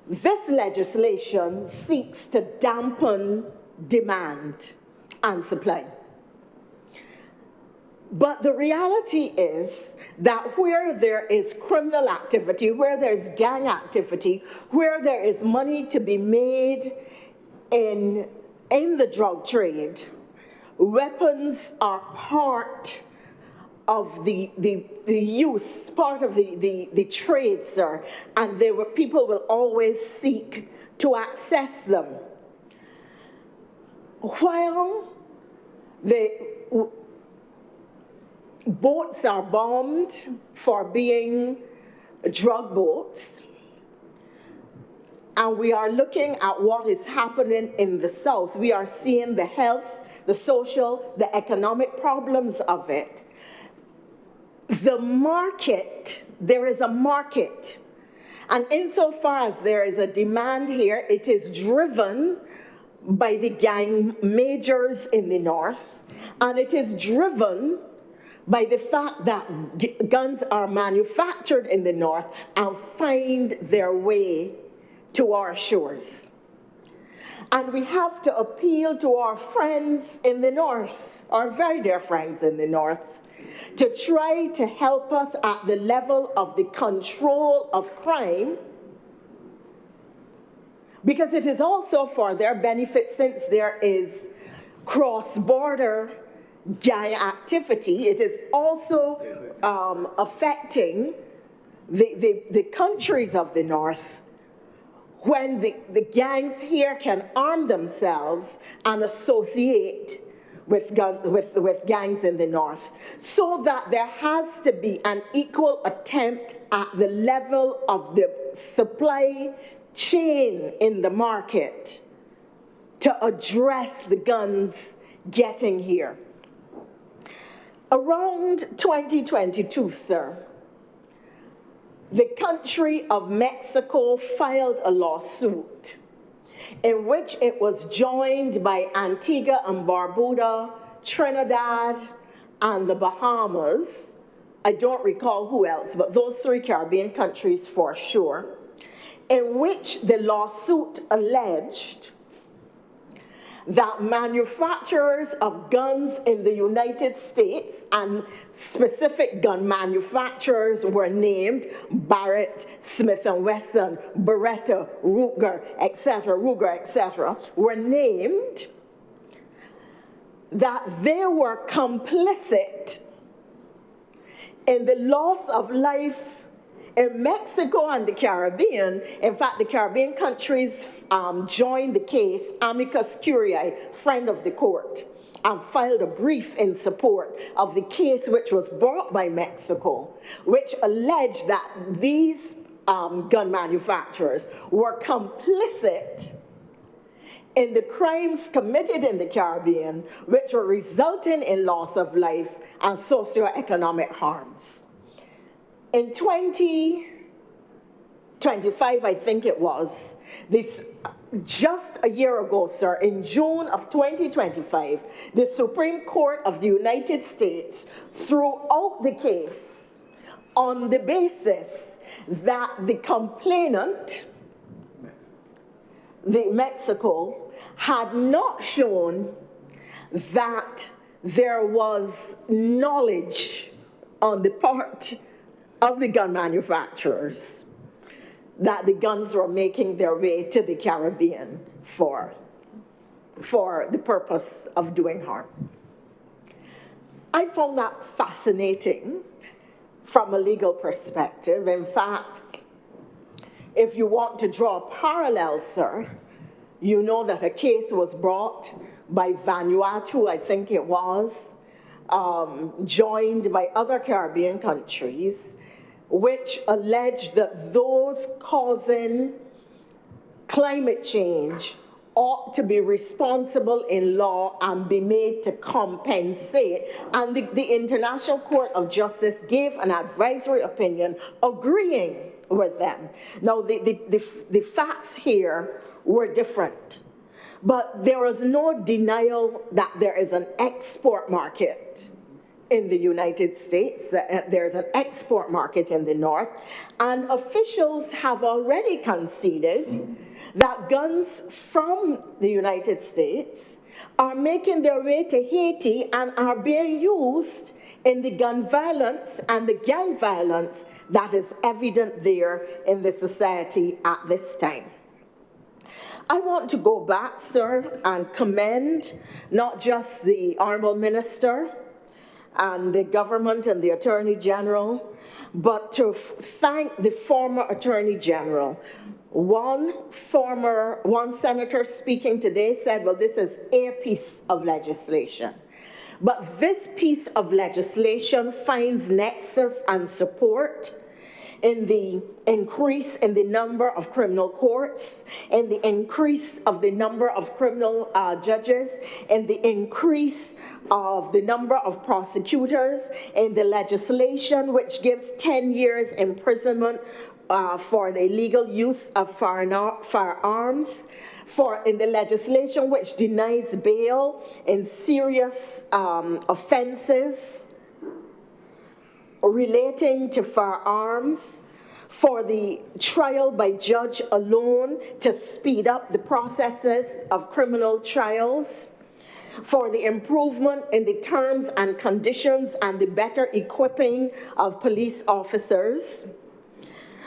Speaker 6: This legislation seeks to dampen demand and supply. But the reality is that where there is criminal activity, where there's gang activity, where there is money to be made in the drug trade, weapons are part of the use, part of the trade, sir, and people will always seek to access them. While boats are bombed for being drug boats, and we are looking at what is happening in the South. We are seeing the health, the social, the economic problems of it. The market, there is a market. And insofar as there is a demand here, it is driven by the gang majors in the North, and it is driven by the fact that guns are manufactured in the North and find their way to our shores. And we have to appeal to our friends in the North, our very dear friends in the North, to try to help us at the level of the control of crime, because it is also for their benefit, since there is cross-border gang activity. It is also affecting the countries of the North, when the gangs here can arm themselves and associate with gangs in the North, so that there has to be an equal attempt at the level of the supply chain in the market to address the guns getting here. Around 2022, sir, the country of Mexico filed a lawsuit in which it was joined by Antigua and Barbuda, Trinidad, and the Bahamas. I don't recall who else, but those three Caribbean countries for sure, in which the lawsuit alleged that manufacturers of guns in the United States, and specific gun manufacturers were named Barrett, Smith & Wesson, Beretta, Ruger, etc., were named, that they were complicit in the loss of life in Mexico and the Caribbean. In fact, the Caribbean countries joined the case, amicus curiae, friend of the court, and filed a brief in support of the case which was brought by Mexico, which alleged that these gun manufacturers were complicit in the crimes committed in the Caribbean, which were resulting in loss of life and socioeconomic harms. In 2025, I think it was, just a year ago, sir, in June of 2025, the Supreme Court of the United States threw out the case on the basis that the complainant, Mexico, had not shown that there was knowledge on the part of the gun manufacturers that the guns were making their way to the Caribbean for the purpose of doing harm. I found that fascinating from a legal perspective. In fact, if you want to draw a parallel, sir, you know that a case was brought by Vanuatu, I think it was, joined by other Caribbean countries, which allege that those causing climate change ought to be responsible in law and be made to compensate. And the International Court of Justice gave an advisory opinion agreeing with them. Now, the facts here were different, but there is no denial that there is an export market in the United States, that there's an export market in the North, and officials have already conceded that guns from the United States are making their way to Haiti and are being used in the gun violence and the gang violence that is evident there in the society at this time. I want to go back, sir, and commend not just the Honourable Minister and the government and the Attorney General, but to thank the former Attorney General. One senator speaking today said, well, this is a piece of legislation. But this piece of legislation finds nexus and support in the increase in the number of criminal courts, in the increase of the number of criminal judges, in the increase of the number of prosecutors, in the legislation which gives 10 years imprisonment for the illegal use of firearms, in the legislation which denies bail in serious offenses relating to firearms, for the trial by judge alone to speed up the processes of criminal trials, for the improvement in the terms and conditions and the better equipping of police officers,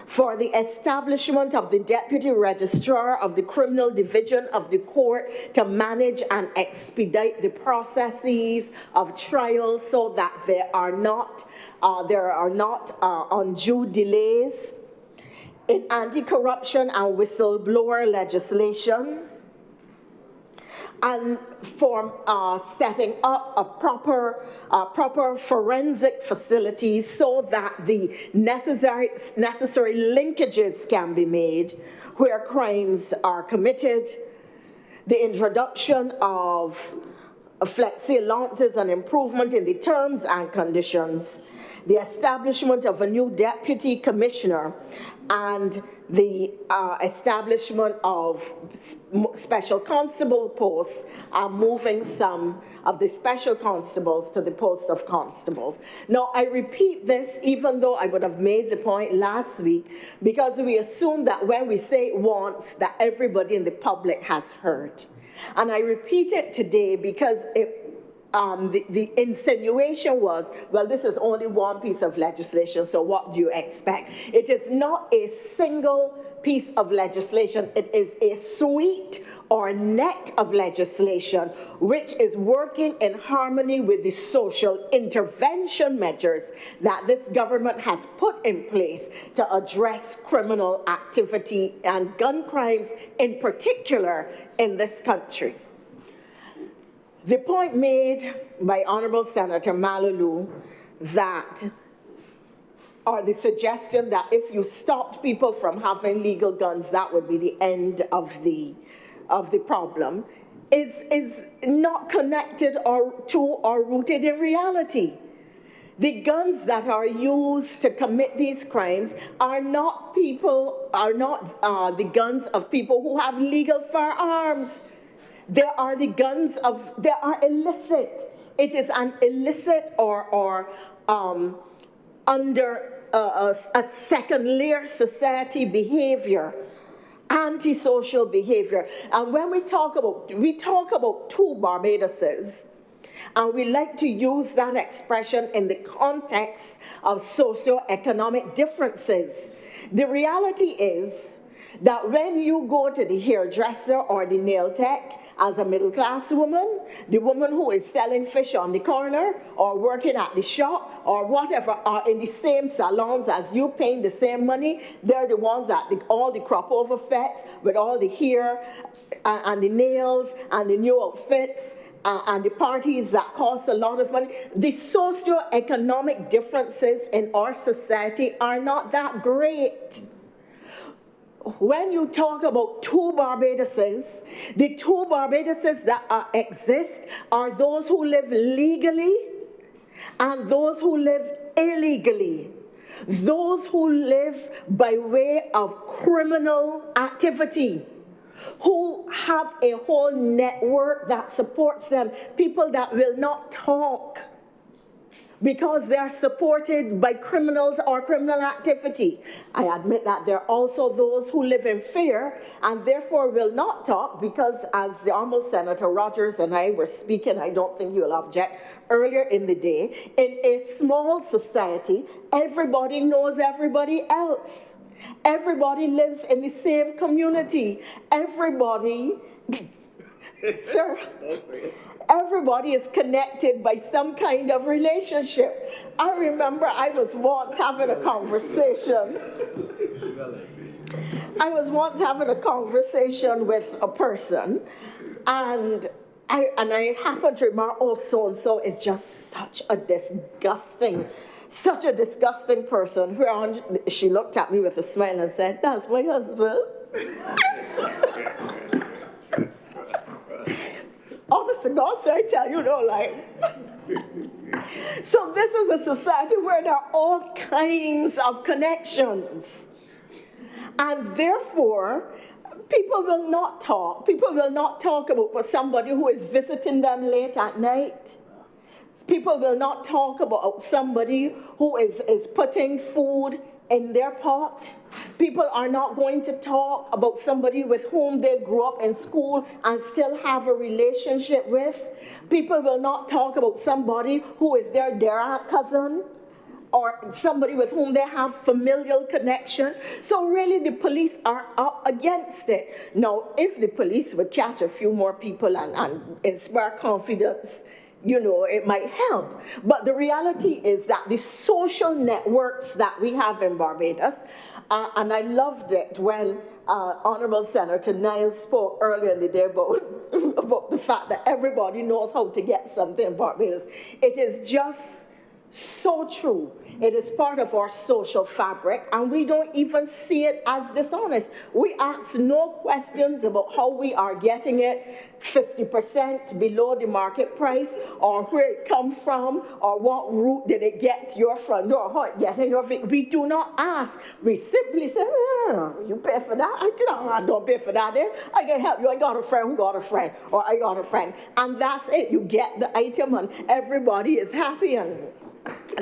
Speaker 6: for the establishment of the Deputy Registrar of the Criminal Division of the Court to manage and expedite the processes of trials so that there are not undue delays, in anti-corruption and whistleblower legislation, and for setting up a proper forensic facilities so that the necessary linkages can be made where crimes are committed, the introduction of flexi allowances and improvement in the terms and conditions, the establishment of a new deputy commissioner, and the establishment of special constable posts, moving some of the special constables to the post of constables. Now, I repeat this even though I would have made the point last week, because we assume that when we say it once, that everybody in the public has heard. And I repeat it today because the insinuation was, well, this is only one piece of legislation, so what do you expect? It is not a single piece of legislation. It is a suite or net of legislation which is working in harmony with the social intervention measures that this government has put in place to address criminal activity and gun crimes in particular in this country. The point made by Honourable Senator Malalu that, or the suggestion that if you stopped people from having legal guns, that would be the end of the problem, is not connected or rooted in reality. The guns that are used to commit these crimes are not the guns of people who have legal firearms. They are illicit. It is an illicit or under a second-layer society behavior, antisocial behavior. And when we talk about two Barbadoses, and we like to use that expression in the context of socioeconomic differences. The reality is that when you go to the hairdresser or the nail tech, as a middle-class woman, the woman who is selling fish on the corner or working at the shop or whatever are in the same salons as you, paying the same money. They're the ones that all the crop over fets with all the hair and the nails and the new outfits and the parties that cost a lot of money. The socio-economic differences in our society are not that great. When you talk about two Barbaduses, the two Barbaduses that exist are those who live legally and those who live illegally. Those who live by way of criminal activity, who have a whole network that supports them, people that will not talk because they are supported by criminals or criminal activity. I admit that there are also those who live in fear and therefore will not talk because, as the Honourable Senator Rogers and I were speaking, I don't think you will object, earlier in the day, in a small society, everybody knows everybody else. Everybody lives in the same community. Everybody, sir, everybody is connected by some kind of relationship. I remember I was once having a conversation. With a person, and I happened to remark, oh, so-and-so is just such a disgusting person. Whereon she looked at me with a smile and said, that's my husband. Honest to God, sir, I tell you, no lie. So this is a society where there are all kinds of connections. And therefore, people will not talk. People will not talk about somebody who is visiting them late at night. People will not talk about somebody who is putting food in their pot. People are not going to talk about somebody with whom they grew up in school and still have a relationship with. People will not talk about somebody who is their cousin or somebody with whom they have familial connection. So really the police are up against it. Now, if the police would catch a few more people and inspire confidence, you know, it might help. But the reality is that the social networks that we have in Barbados, and I loved it when Honourable Senator Niles spoke earlier in the day about the fact that everybody knows how to get something in Barbados. It is just so true. It is part of our social fabric, and we don't even see it as dishonest. We ask no questions about how we are getting it 50% below the market price, or where it comes from, or what route did it get to your front door, how it get in your vehicle. We do not ask. We simply say, you pay for that? I don't pay for that. I can help you. I got a friend who got a friend, or I got a friend. And that's it. You get the item, and everybody is happy, and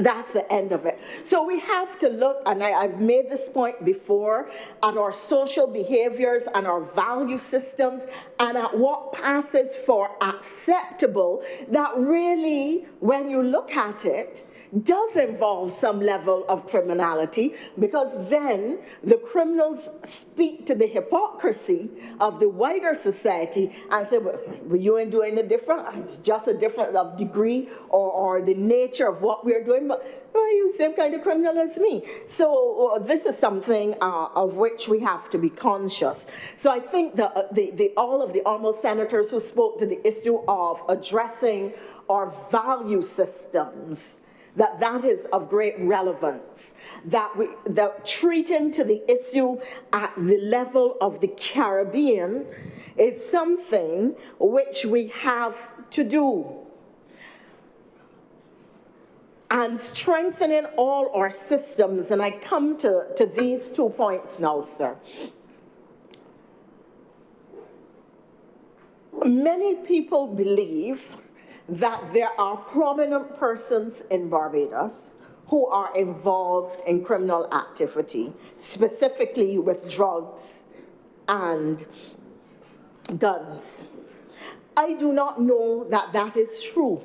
Speaker 6: that's the end of it. So we have to look, and I've made this point before, at our social behaviors and our value systems and at what passes for acceptable, that really, when you look at it, does involve some level of criminality, because then the criminals speak to the hypocrisy of the wider society and say, well, you ain't doing it different. It's just a difference of degree or the nature of what we're doing, but well, you're the same kind of criminal as me. So this is something of which we have to be conscious. So I think that all of the honourable senators who spoke to the issue of addressing our value systems, that is of great relevance, that treating to the issue at the level of the Caribbean is something which we have to do. And strengthening all our systems, and I come to these 2 points now, sir. Many people believe that there are prominent persons in Barbados who are involved in criminal activity, specifically with drugs and guns. I do not know that that is true.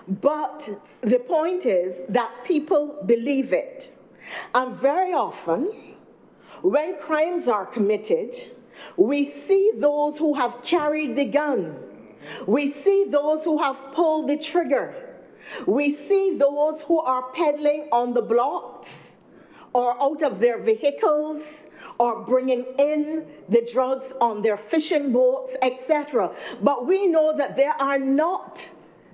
Speaker 6: But the point is that people believe it. And very often, when crimes are committed, we see those who have carried the gun. We see those who have pulled the trigger. We see those who are pedaling on the blocks or out of their vehicles or bringing in the drugs on their fishing boats, etc. But we know that they are not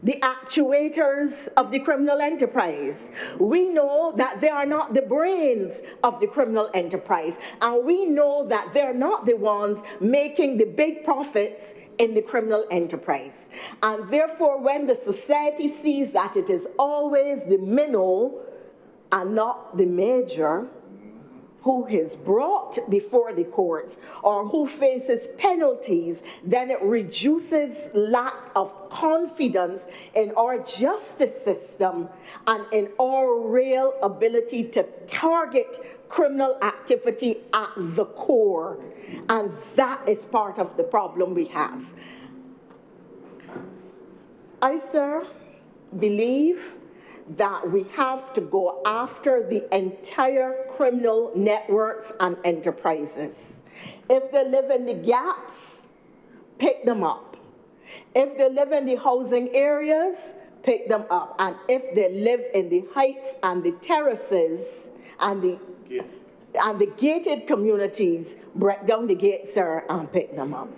Speaker 6: the actuators of the criminal enterprise. We know that they are not the brains of the criminal enterprise. And we know that they're not the ones making the big profits in the criminal enterprise. And therefore, when the society sees that it is always the minnow and not the major who is brought before the courts or who faces penalties, then it reduces lack of confidence in our justice system and in our real ability to target criminal activity at the core. And that is part of the problem we have. I, sir, believe that we have to go after the entire criminal networks and enterprises. If they live in the gaps, pick them up. If they live in the housing areas, pick them up. And if they live in the heights and the terraces and the gated communities, break down the gates, sir, and pick them up.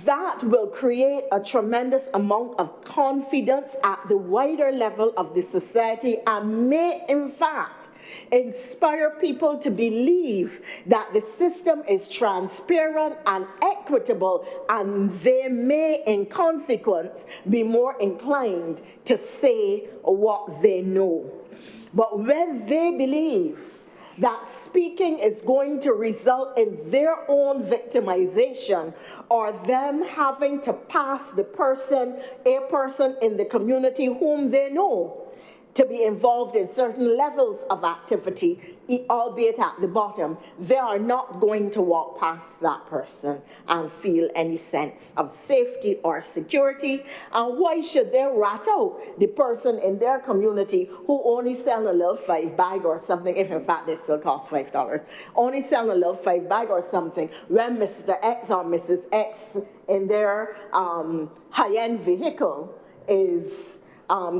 Speaker 6: That will create a tremendous amount of confidence at the wider level of the society and may, in fact, inspire people to believe that the system is transparent and equitable, and they may, in consequence, be more inclined to say what they know. But when they believe that speaking is going to result in their own victimization or them having to pass a person in the community whom they know to be involved in certain levels of activity, albeit at the bottom, they are not going to walk past that person and feel any sense of safety or security. And why should they rat out the person in their community who only sell a little 5 bag or something, if in fact they still cost $5, only sell a little 5 bag or something, when Mr. X or Mrs. X in their high-end vehicle is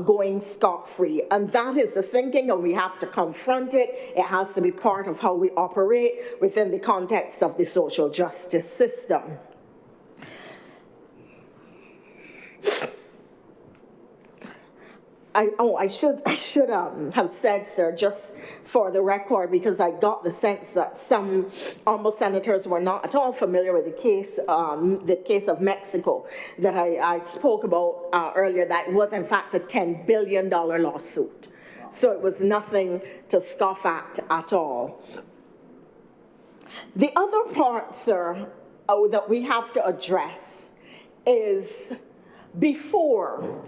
Speaker 6: going scot-free. And that is the thinking, and we have to confront it. It has to be part of how we operate within the context of the social justice system. I should have said, sir, just for the record, because I got the sense that some honourable senators were not at all familiar with the case of Mexico that I spoke about earlier, that it was in fact a $10 billion lawsuit. So it was nothing to scoff at all. The other part, sir, that we have to address is before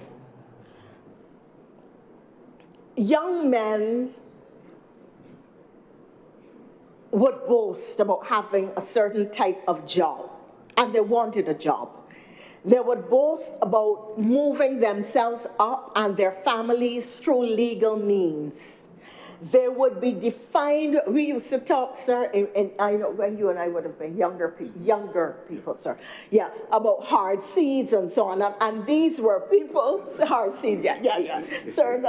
Speaker 6: young men would boast about having a certain type of job, and they wanted a job. They would boast about moving themselves up and their families through legal means. They would be defined. We used to talk, sir, I know when you and I would have been younger people, sir, yeah, about hard seeds and so on. And these were people, hard seeds, yeah. Sir,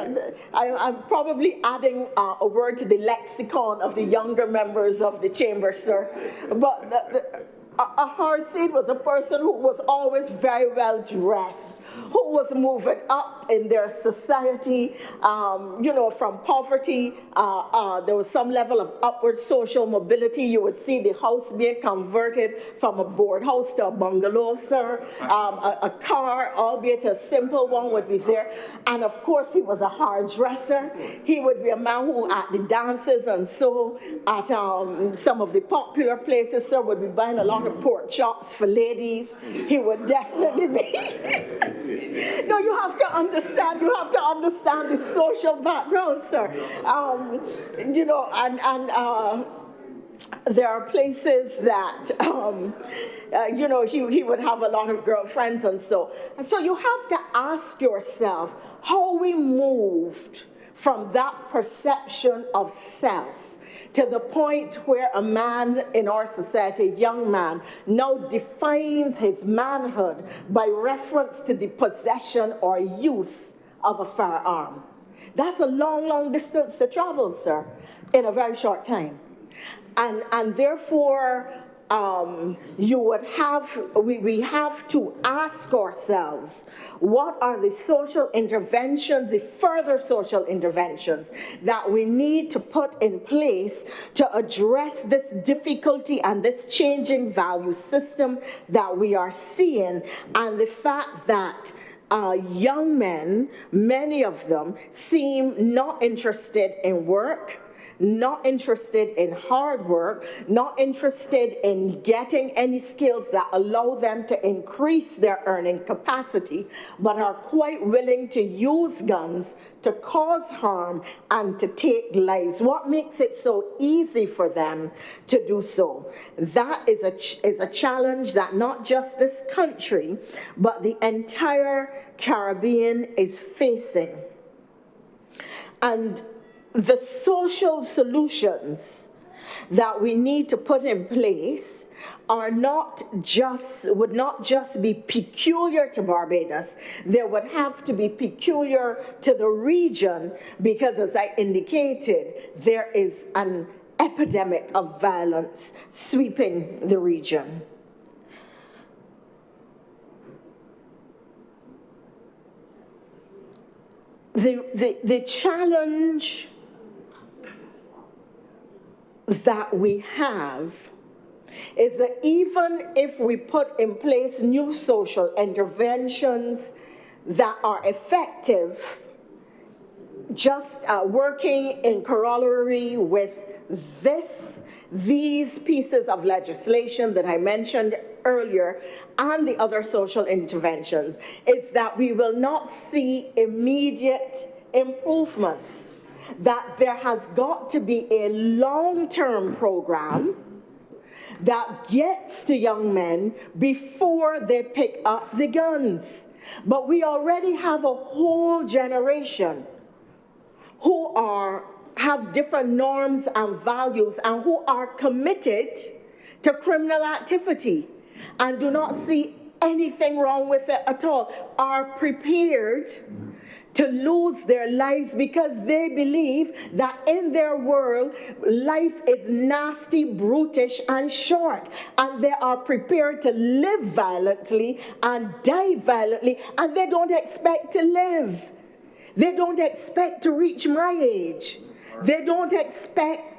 Speaker 6: I'm probably adding a word to the lexicon of the younger members of the chamber, sir. But a hard seed was a person who was always very well dressed, who was moving up in their society, from poverty. There was some level of upward social mobility. You would see the house being converted from a board house to a bungalow, sir. A car, albeit a simple one, would be there. And of course, he was a hard dresser. He would be a man who, at the dances and so at some of the popular places, sir, would be buying a lot of pork chops for ladies. He would definitely be. No, you have to understand the social background, sir. There are places that, he would have a lot of girlfriends and so. And so you have to ask yourself how we moved from that perception of self to the point where a man in our society, a young man, now defines his manhood by reference to the possession or use of a firearm. That's a long, long distance to travel, sir, in a very short time. And therefore, we have to ask ourselves, what are the social interventions, the further social interventions that we need to put in place to address this difficulty and this changing value system that we are seeing, and the fact that young men, many of them, seem not interested in work, not interested in hard work, not interested in getting any skills that allow them to increase their earning capacity, but are quite willing to use guns to cause harm and to take lives. What makes it so easy for them to do so? That is a challenge that not just this country, but the entire Caribbean is facing. And the social solutions that we need to put in place would not just be peculiar to Barbados. They would have to be peculiar to the region, because, as I indicated, there is an epidemic of violence sweeping the region. The challenge that we have is that even if we put in place new social interventions that are effective, just working in corollary with these pieces of legislation that I mentioned earlier and the other social interventions, is that we will not see immediate improvement. That there has got to be a long-term program that gets to young men before they pick up the guns. But we already have a whole generation who have different norms and values and who are committed to criminal activity and do not see anything wrong with it at all, are prepared to lose their lives because they believe that in their world, life is nasty, brutish, and short. And they are prepared to live violently and die violently, and they don't expect to live. They don't expect to reach my age. They don't expect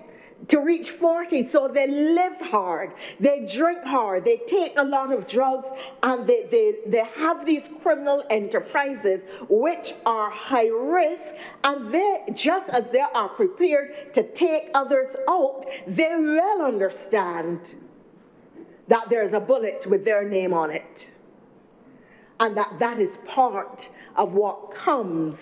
Speaker 6: to reach 40, so they live hard, they drink hard, they take a lot of drugs, and they have these criminal enterprises which are high risk, and they, just as they are prepared to take others out, they well understand that there's a bullet with their name on it, and that is part of what comes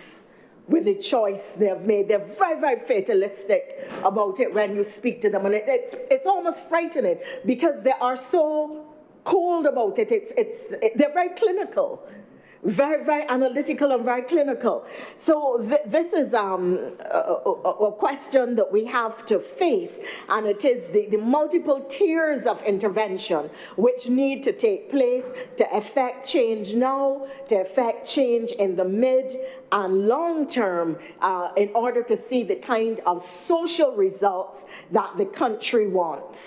Speaker 6: with the choice they have made. They're very, very fatalistic about it when you speak to them, and it's almost frightening because they are so cold about it. They're very clinical, very, very analytical and very clinical. So this is a question that we have to face, and it is the multiple tiers of intervention which need to take place to effect change now, to effect change in the mid and long term, in order to see the kind of social results that the country wants.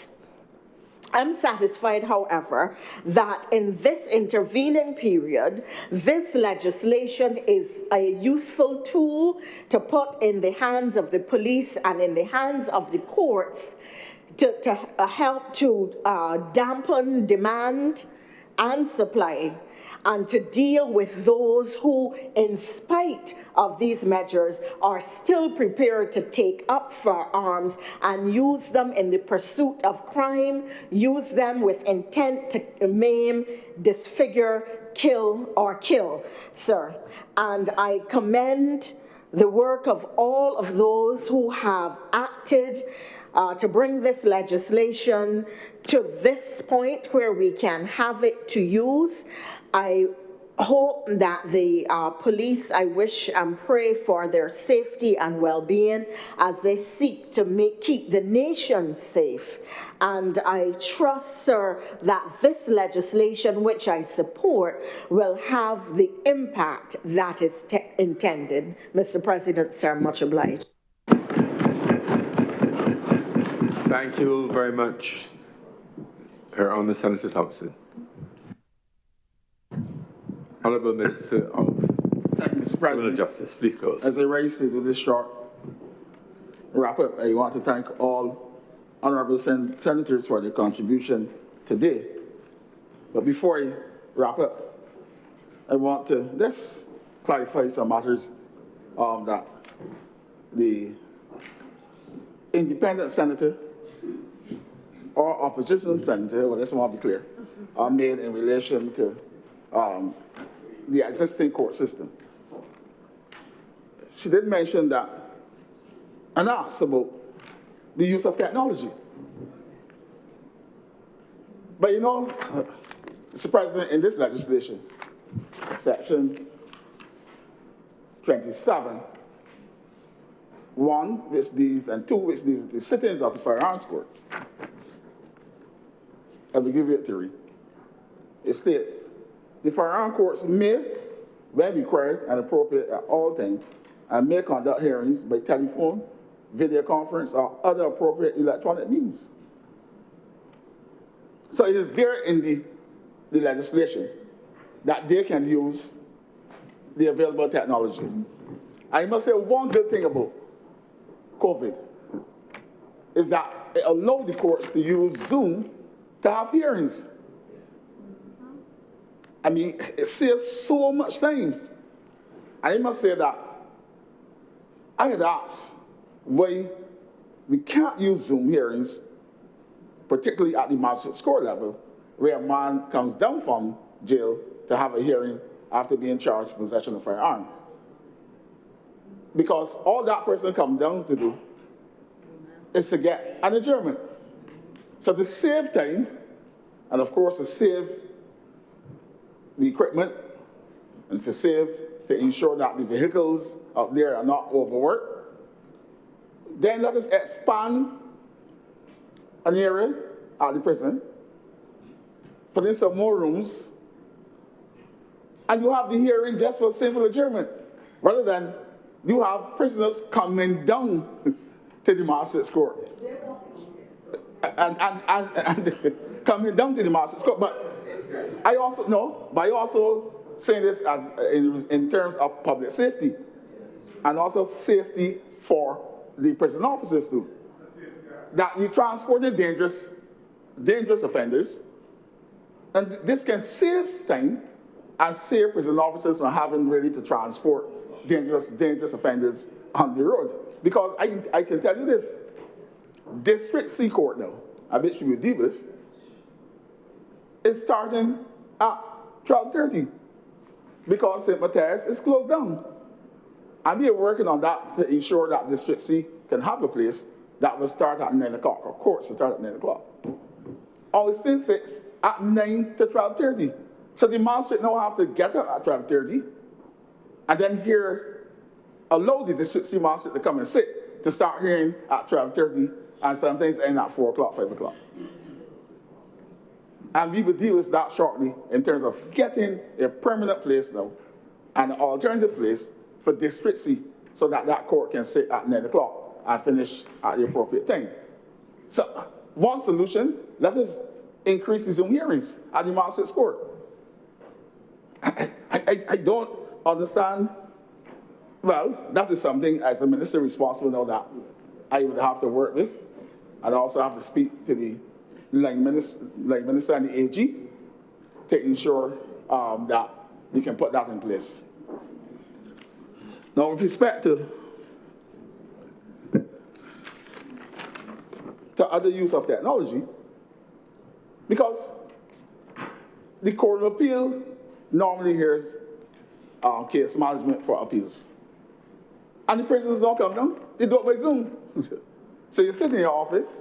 Speaker 6: I'm satisfied, however, that in this intervening period, this legislation is a useful tool to put in the hands of the police and in the hands of the courts to help to dampen demand and supply, and to deal with those who, in spite of these measures, are still prepared to take up firearms and use them in the pursuit of crime, use them with intent to maim, disfigure, kill, sir. And I commend the work of all of those who have acted to bring this legislation to this point where we can have it to use. I hope that the police, I wish and pray for their safety and well-being as they seek to keep the nation safe. And I trust, sir, that this legislation, which I support, will have the impact that is intended. Mr. President, sir, much obliged.
Speaker 2: Thank you very much, Her Honor Senator Thompson. Honourable Minister of
Speaker 7: Thank you, Mr.
Speaker 2: Criminal
Speaker 7: President.
Speaker 2: Justice, please go.
Speaker 7: As I race to do this short wrap up, I want to thank all honourable senators for their contribution today. But before I wrap up, I want to just clarify some matters that the independent senator or opposition senator, well, this want to be clear, are made in relation to the existing court system. She did mention that and asked about the use of technology. But you know, Mr. President, in this legislation, section 27, 1, which deals, and 2, which deals with the sittings of the firearms court. I will give you it to read. It states, the firearm courts may, when required and appropriate at all times, and may conduct hearings by telephone, video conference, or other appropriate electronic means. So it is there in the legislation that they can use the available technology. I must say one good thing about COVID is that it allowed the courts to use Zoom to have hearings. I mean, it saves so much time. I must say that I had asked why we can't use Zoom hearings, particularly at the magistrate court level, where a man comes down from jail to have a hearing after being charged with possession of a firearm. Because all that person comes down to do is to get an adjournment. So to save time, and of course to save the equipment, and to ensure that the vehicles out there are not overworked, then let us expand an area at the prison, put in some more rooms, and you have the hearing just for simple adjournment, rather than you have prisoners coming down to the magistrate's court. And coming down to the magistrate's court. But I also say this as in terms of public safety, and also safety for the prison officers too. That you transport the dangerous offenders, and this can save time and save prison officers from having really to transport dangerous offenders on the road. Because I can tell you this, District C Court now, I bet you will deal with, is starting at 12:30 because St. Matthias is closed down. And we are working on that to ensure that District C can have a place that will start at 9 o'clock, or courts will start at 9 o'clock. Augustine 6 at 9 to 12:30. So the magistrate now have to get up at 12:30 and then allow the District C magistrate to come and sit to start hearing at 12:30 and sometimes end at 4 o'clock, 5 o'clock. And we will deal with that shortly in terms of getting a permanent place now and an alternative place for District C so that that court can sit at 9 o'clock and finish at the appropriate time. So one solution, let us increase the Zoom hearings at the magistrate's court. I don't understand. Well, that is something as a minister responsible now that I would have to work with. I'd also have to speak to the line minister and the AG to ensure that we can put that in place. Now, with respect to other use of technology, because the Court of Appeal normally hears case management for appeals. And the prisoners don't come down, they do it by Zoom. So you sit in your office,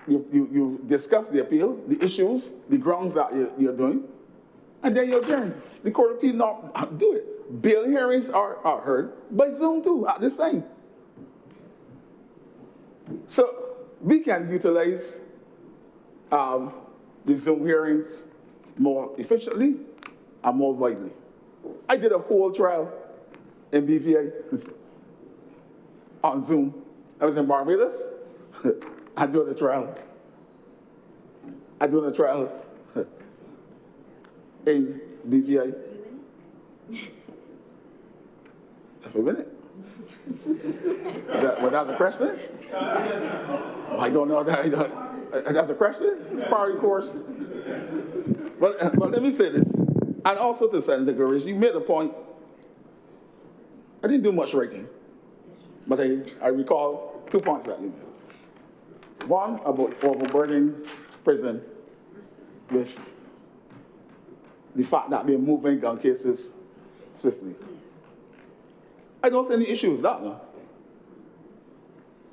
Speaker 7: you discuss the appeal, the issues, the grounds that you're doing, and then you adjourn. The Court of Appeal not do it. Bail hearings are heard by Zoom too at this time. So we can utilize the Zoom hearings more efficiently and more widely. I did a whole trial in BVA on Zoom. I was in Barbados and doing a trial. I'm doing a trial in BVI. If we win it. Well, that's a question? I don't know that. That's a question? It's part of the course. But let me say this. And also to Senator Gurris, you made a point. I didn't do much writing, but I recall 2 points that you made. One, about overburdening prison with the fact that we're moving gun cases swiftly. I don't see any issue with that, no.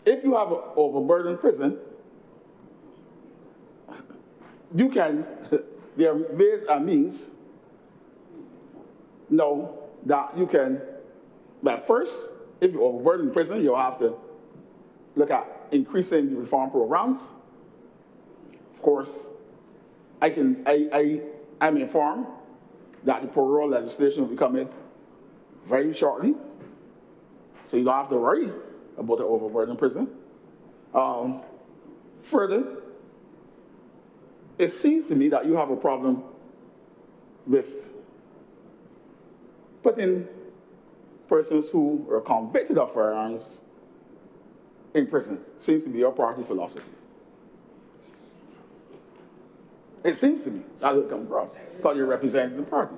Speaker 7: If you have an overburdened prison, you can, there are ways and means, know that you can, but first, if you're overburdened prison, you'll have to look at increasing the reform programs. Of course, I'm informed that the parole legislation will be coming very shortly. So you don't have to worry about the overburdened prison. Further, it seems to me that you have a problem with putting persons who are convicted of firearms in prison. Seems to be your party philosophy. It seems to me that's what it comes across, because you're representing the party.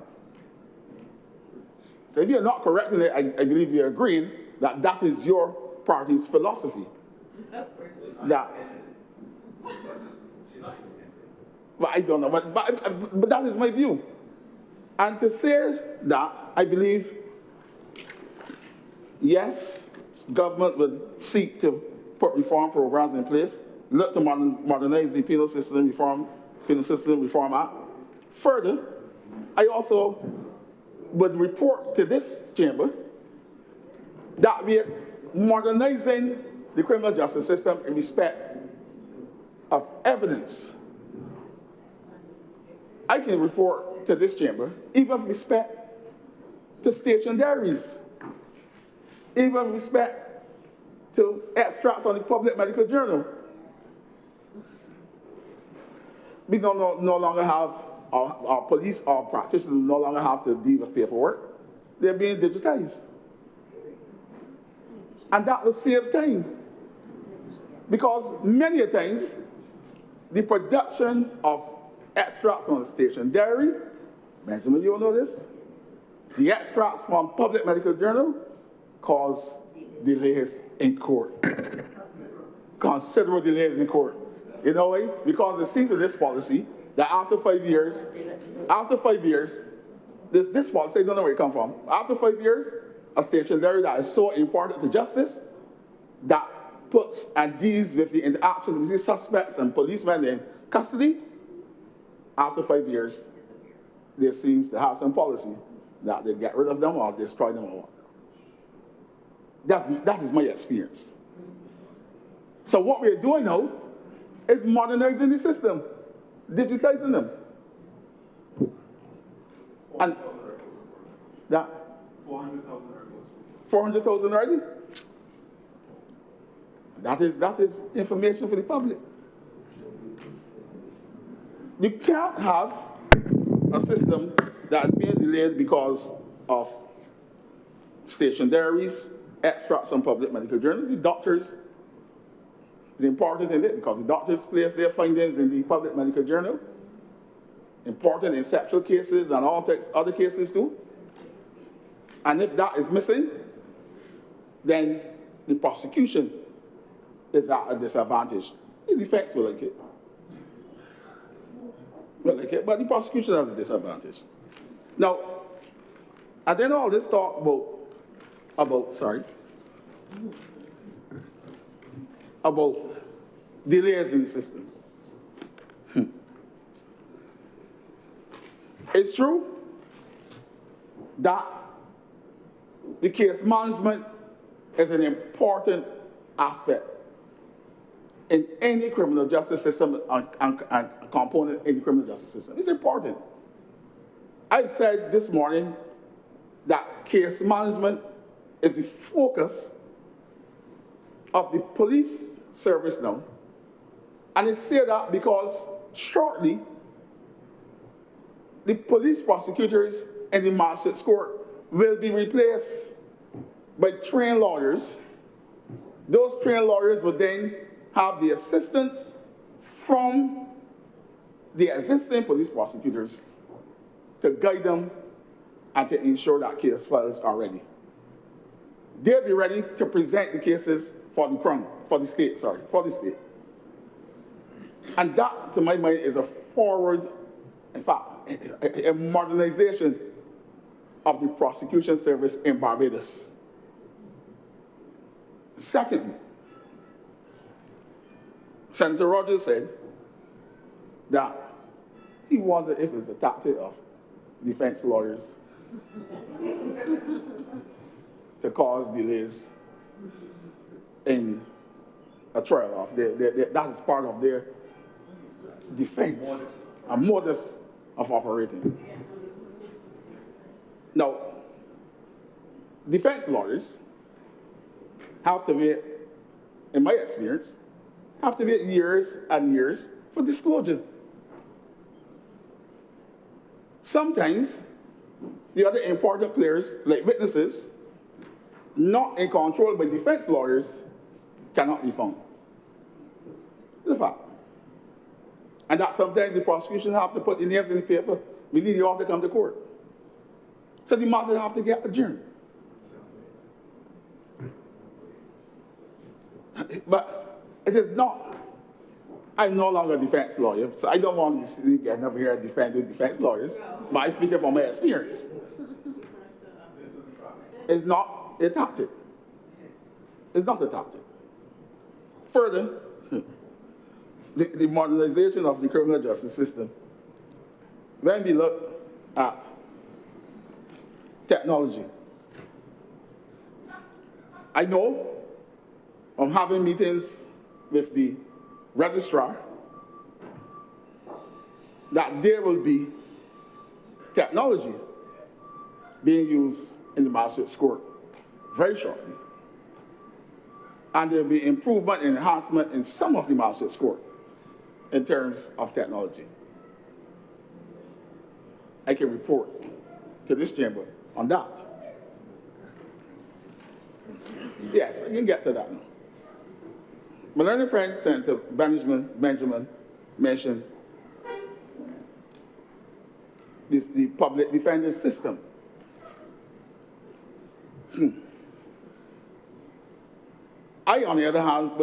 Speaker 7: So if you're not correcting it, I believe you're agreeing that that is your party's philosophy. That, but I don't know, but that is my view. And to say that, I believe, yes, government would seek to put reform programs in place, look to modernize the Penal System Reform Act. Further, I also would report to this chamber that we are modernizing the criminal justice system in respect of evidence. I can report to this chamber, even with respect to station diaries, even with respect to extracts on the Public Medical Journal. We no longer have, our police, our practitioners no longer have to deal with paperwork. They're being digitized. And that will save time. Because many a times, the production of extracts from the station diary, Benjamin, you know this? The extracts from Public Medical Journal cause delays in court. Considerable delays in court. You know why? Because it seems to this policy that after 5 years, this policy, I don't know where it comes from. After 5 years, a station diary that is so important to justice that puts and deals with the interaction between suspects and policemen in custody, after 5 years, there seems to have some policy that they get rid of them or destroy them or what. That is my experience. So what we're doing now is modernizing the system, digitizing them. And that 400,000 already? That is information for the public. You can't have a system that is being delayed because of station diaries, extracts from Public Medical Journals. The doctors, it's important in it because the doctors place their findings in the Public Medical Journal. Important in sexual cases and all other cases too. And if that is missing, then the prosecution is at a disadvantage. The defense will like it. But the prosecution has a disadvantage. Now, and then all this talk about delays in the systems. It's true that the case management is an important aspect in any criminal justice system and component in the criminal justice system. It's important. I said this morning that case management is the focus of the police service now. And I say that because shortly, the police prosecutors in the magistrates court will be replaced by trained lawyers. Those trained lawyers will then have the assistance from the existing police prosecutors to guide them and to ensure that case files are ready. They'll be ready to present the cases for the crown, for the state. And that, to my mind, is a forward, in fact, a modernization of the prosecution service in Barbados. Secondly, Senator Rogers said that he wondered if it's a tactic of defense lawyers to cause delays in a trial. That is part of their defense, a modus of operating. Now, defense lawyers have to wait, in my experience, have to wait years and years for disclosure. Sometimes, the other important players, like witnesses, not in control by defense lawyers, cannot be found. It's a fact. And that sometimes the prosecution have to put the names in the paper. We need you all to come to court. So the matter have to get adjourned. But it is not. I'm no longer a defense lawyer, so I don't want to be getting up here and defending defense lawyers, but I speak about my experience. It's not a tactic. It's not a tactic. Further, the modernization of the criminal justice system, when we look at technology, I know I'm having meetings with the registrar that there will be technology being used in the magistrates court very shortly. And there will be improvement and enhancement in some of the magistrates court in terms of technology. I can report to this chamber on that. Yes, I can get to that now. My learned friend, Senator Benjamin mentioned the public defender system. I, on the other hand, was